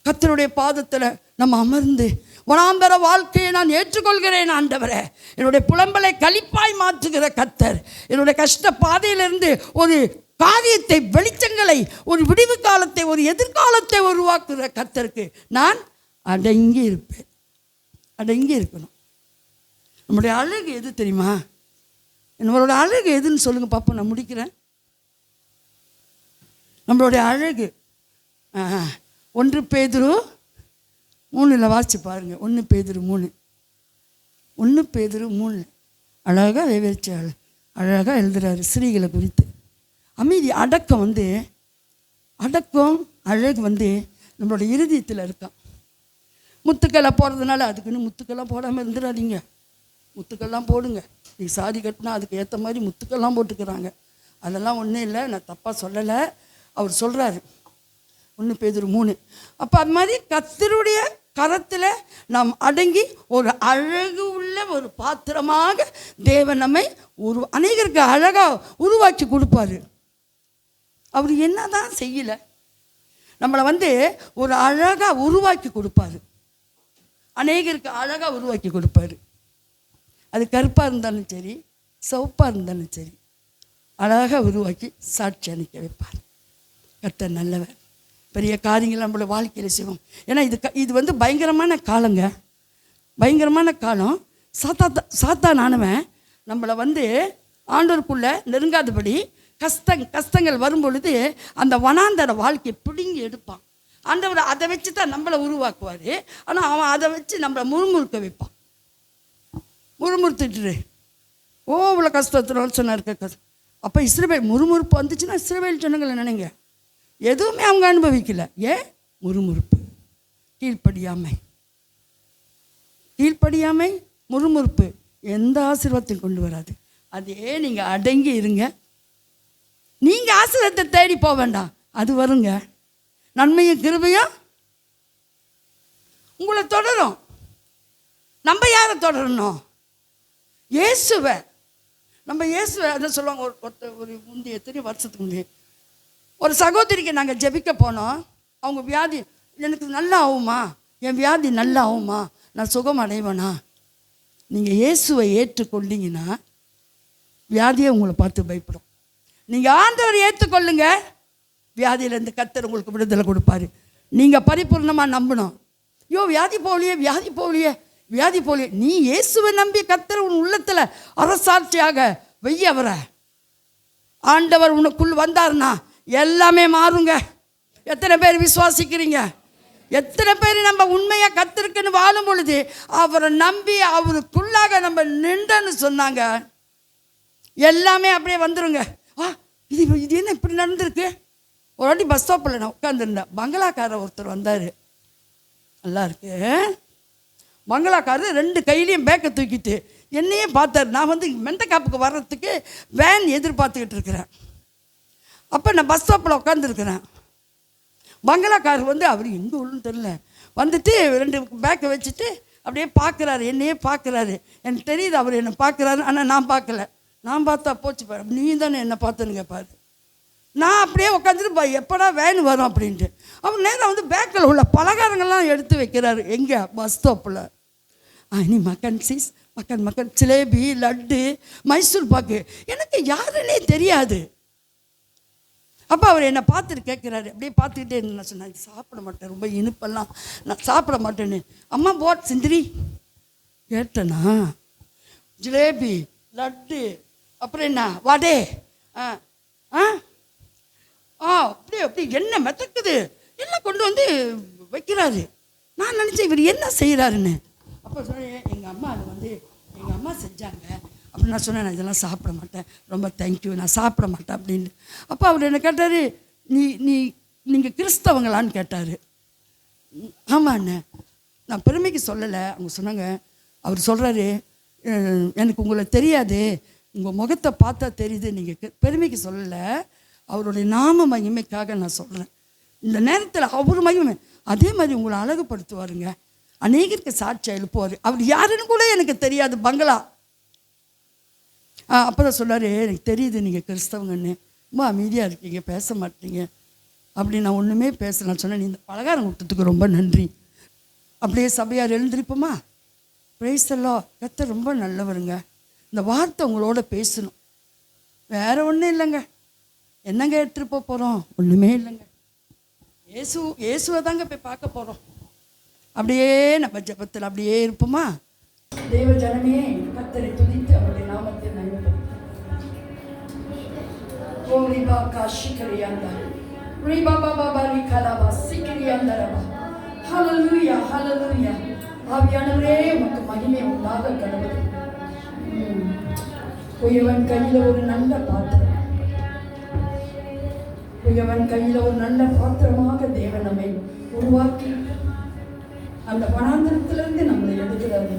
கர்த்தருடைய பாதத்தில் நம்ம அமர்ந்து வனாந்தர வாழ்க்கையை நான் ஏற்றுக்கொள்கிறேன் ஆண்டவரே. என்னுடைய புலம்பலை களிப்பாய் மாற்றுகிற கர்த்தர், என்னுடைய கஷ்ட பாதையிலிருந்து ஒரு காரியத்தை, வெளிச்சங்களை, ஒரு விடிவு காலத்தை, ஒரு எதிர்காலத்தை உருவாக்குகிற கர்த்தருக்கு நான் அடங்கி இருப்பேன். அடங்கி இருக்கணும். நம்முடைய அழகு எது தெரியுமா? நம்மளோட அழகு எதுன்னு சொல்லுங்க பாப்பா, நான் முடிக்கிறேன். நம்மளுடைய அழகு 1 பேதுரு 3 வாசிச்சு பாருங்க. 1 பேதுரு 3 அழகாக விவரிச்சு அழகாக எழுதுறாரு ஸ்திரீகளை குறித்து. அமைதி, அடக்கம் அழகு நம்மளோட இருதயத்தில் இருக்கான். முத்துக்களை போடுறதுனால அதுக்குன்னு முத்துக்கெல்லாம் போடாமல் இருந்துடாதீங்க. முத்துக்கெல்லாம் போடுங்க. நீ சாதி கட்டினா அதுக்கு ஏற்ற மாதிரி முத்துக்கெல்லாம் போட்டுக்கிறாங்க. அதெல்லாம் ஒன்றும் இல்லை, நான் தப்பாக சொல்லலை. அவர் சொல்கிறாரு 1 பேதுரு 3. அப்போ அது மாதிரி கர்த்தருடைய கரத்தில் நாம் அடங்கி ஒரு அழகு உள்ள ஒரு பாத்திரமாக தேவன் நம்மை அநேகருக்கு அழகாக உருவாக்கி கொடுப்பாரு. அவர் என்ன தான் செய்யலை, நம்மளை ஒரு அழகாக உருவாக்கி கொடுப்பாரு. அநேகருக்கு அழகாக உருவாக்கி கொடுப்பாரு. அது கருப்பாக இருந்தாலும் சரி, சிவப்பாக இருந்தாலும் சரி, அழகாக உருவாக்கி சாட்சி அளிக்க வைப்பார். கர்த்தர் நல்லவர். பெரிய காரியங்கள் நம்மளோட வாழ்க்கையில் செய்வோம். ஏன்னா இது பயங்கரமான காலங்க, பயங்கரமான காலம். சாத்தானானவன் நம்மளை ஆண்டவருக்குள்ளே நெருங்காதபடி கஷ்டங்கள் வரும் பொழுது அந்த வனாந்தர வாழ்க்கையை பிடுங்கி எடுப்பான். ஆண்டவர் அதை வச்சு தான் நம்மளை உருவாக்குவார். ஆனால் அவன் அதை வச்சு நம்மளை முறுமுறுக்க வைப்பான். முறுமுறுத்துட்டு இவ்வளோ கஷ்டத்தில் சொன்னார். அப்போ இஸ்ரவேல் முறுமுறுப்பு வந்துச்சுன்னா இஸ்ரவேல் ஜனங்களை நினைங்க, எதுவுமே அவங்க அனுபவிக்கல. ஏன்? முறுமுறுப்பு, கீழ்ப்படியாமை, முறுமுறுப்பு எந்த ஆசீர்வாதத்தையும் கொண்டு வராது. அதே நீங்கள் அடங்கி இருங்க. நீங்கள் ஆசீர்வாதத்தை தேடி போக வேண்டாம், அது வருங்க. நன்மையும் கிருபையும் உங்களை தொடரும். நம்ம யாரை தொடரணும்? இயேசுவை. நம்ம இயேசு அதை சொல்லுவாங்க. ஒரு முந்தைய எத்தனை வருஷத்துக்கு முந்தைய ஒரு சகோதரிக்கு நாங்கள் ஜெபிக்க போனோம். அவங்க வியாதி எனக்கு நல்லா ஆகுமா, என் வியாதி நல்லா ஆகுமா, நான் சுகம் அடைவேனா? நீங்கள் இயேசுவை ஏற்றுக்கொண்டீங்கன்னா வியாதியை உங்களை பார்த்து பயப்படும். நீங்கள் ஆண்டவரை ஏற்றுக்கொள்ளுங்க, வியாதியிலேருந்து கர்த்தர் உங்களுக்கு விடுதலை கொடுப்பாரு. நீங்கள் பரிபூர்ணமாக நம்பணும். ஐயோ வியாதி போகலையே, வியாதி போகலையே, வியாதி போகலையே. நீ இயேசுவை நம்பி கர்த்தர் உன் உள்ளத்தில் அரசாட்சியாக வெய்ய வர ஆண்டவர் உனக்குள் வந்தார்னா எல்லாமே மாறுங்க. எத்தனை பேர் விசுவாசிக்கிறீங்க? எத்தனை பேர் நம்ம உண்மையாக கர்த்தருக்குன்னு வாழும் பொழுது அவரை நம்பி அவருக்குள்ளாக நம்ம நின்றன்னு சொன்னாங்க, எல்லாமே அப்படியே வந்துருங்க. இது என்ன இப்படி நடந்திருக்கு? ஒரு வாட்டி பஸ் ஸ்டாப்பில் நான் உட்காந்துருந்தேன். பங்களாக்காரர் ஒருத்தர் வந்தார். நல்லா இருக்கு. பங்களாக்காரர் 2 கையிலையும் பேக்கை தூக்கிட்டு என்னையே பார்த்தார். நான் வந்து மெண்டக்காப்புக்கு வர்றதுக்கு வேன் எதிர்பார்த்துக்கிட்டு இருக்கிறேன். அப்போ நான் பஸ் ஸ்டாப்பில் உட்காந்துருக்கிறேன். பங்களாக்காரர் வந்து அவர் எங்கே உள்ளுன்னு தெரில வந்துட்டு 2 பேக்கை வச்சுட்டு அப்படியே பார்க்குறாரு, என்னையே பார்க்குறாரு. எனக்கு தெரியுது அவர் என்னை பார்க்குறாரு, ஆனால் நான் பார்க்கல. நான் பார்த்தா போச்சு பாரு, நீ தானே என்னை பார்த்தேன்னு கேட்பாரு. நான் அப்படியே உட்காந்துட்டு எப்படா வேன் வரும் அப்படின்ட்டு அவர் நேரம் வந்து பேக்கில் உள்ள பலகாரங்கள்லாம் எடுத்து வைக்கிறாரு. எங்கே? பஸ் ஸ்டாப்பில். நீ மக்கன் சீஸ், மக்கன் ஜிலேபி, லட்டு, மைசூர் பாக்கு, எனக்கு யாருன்னே தெரியாது. அப்போ அவர் என்னை பார்த்துட்டு கேட்குறாரு. அப்படியே பார்த்துக்கிட்டே இருந்து நான் சொன்னேன், சாப்பிட மாட்டேன், ரொம்ப இனிப்பெல்லாம் நான் சாப்பிட மாட்டேன்னு. அம்மா போட் சிந்திரி கேட்டேனா? ஜிலேபி, லட்டு, அப்புறம் என்ன வடை, அப்படி என்ன மெத்தக்குது எல்லாம் கொண்டு வந்து வைக்கிறாரு. நான் நினச்சேன் இவர் என்ன செய்கிறாருன்னு. அப்போ சொன்னேன், எங்கள் அம்மா அது வந்து எங்கள் அம்மா செஞ்சாங்க அப்படி. நான் சொன்னேன், நான் இதெல்லாம் சாப்பிட மாட்டேன், ரொம்ப தேங்க்யூ, நான் சாப்பிட மாட்டேன் அப்படின்னு. அப்போ அவர் என்ன கேட்டார், நீங்கள் கிறிஸ்தவங்களான்னு கேட்டார். ஆமாண்ணே, நான் பெருமைக்கு சொல்லலை. அவங்க சொன்னாங்க, அவர் சொல்கிறாரு, எனக்கு உங்களை தெரியாது, உங்கள் முகத்தை பார்த்தா தெரியுது, நீங்கள் பெருமைக்கு சொல்லலை, அவருடைய நாம மகிமைக்காக நான் சொல்கிறேன். இந்த நேரத்தில் அவர் மகிமை அதே மாதிரி உங்களை அழகுபடுத்துவாருங்க, அநேகருக்கு சாட்சியாக எழுப்புவார். அவர் யாருன்னு கூட எனக்கு தெரியாது. பங்களா அப்போ தான் சொன்னார், எனக்கு தெரியுது நீங்கள் கிறிஸ்தவங்கன்னு, ரொம்ப அமைதியாக இருக்கீங்க, பேச மாட்டீங்க அப்படி. நான் ஒன்றுமே பேச. நான் சொன்னேன், நீ இந்த பலகாரம் கொடுத்ததுக்கு ரொம்ப நன்றி. அப்படியே சபையார் எழுந்திருப்போமா? Price the Lord. கர்த்தர் ரொம்ப நல்லவருங்க. இந்த வார்த்தை உங்களோட பேசணும், வேறு ஒன்றும் இல்லைங்க. என்னங்க எடுத்துகிட்டு போகிறோம்? ஒன்றுமே இல்லைங்க. இயேசுவை தாங்க போய் பார்க்க போகிறோம். அப்படியே நம்ம ஜெபத்தில் அப்படியே இருப்போமா? தேவ ஜனமே, கர்த்தரை துதித்து அவருடைய நாமத்தை நன்மைப்படுத்தும். ஓரிபா காஷிகரியாந்தா ரிபா பாபா பாரி கலாபா சிக்கரியாந்தரபா. ஹல்லேலூயா, ஹல்லேலூயா. ஆவியானவரே, உமக்கு மகிமை உண்டாக கடவுளே. உயவன் கையில் ஒரு நல்ல பாத்திரம், உயவன் கையில் ஒரு நல்ல பாத்திரமாக தேவன் நம்மை உருவாக்கி அந்த வனாந்திரத்திலிருந்து நம்மளை எடுக்கிறாரு.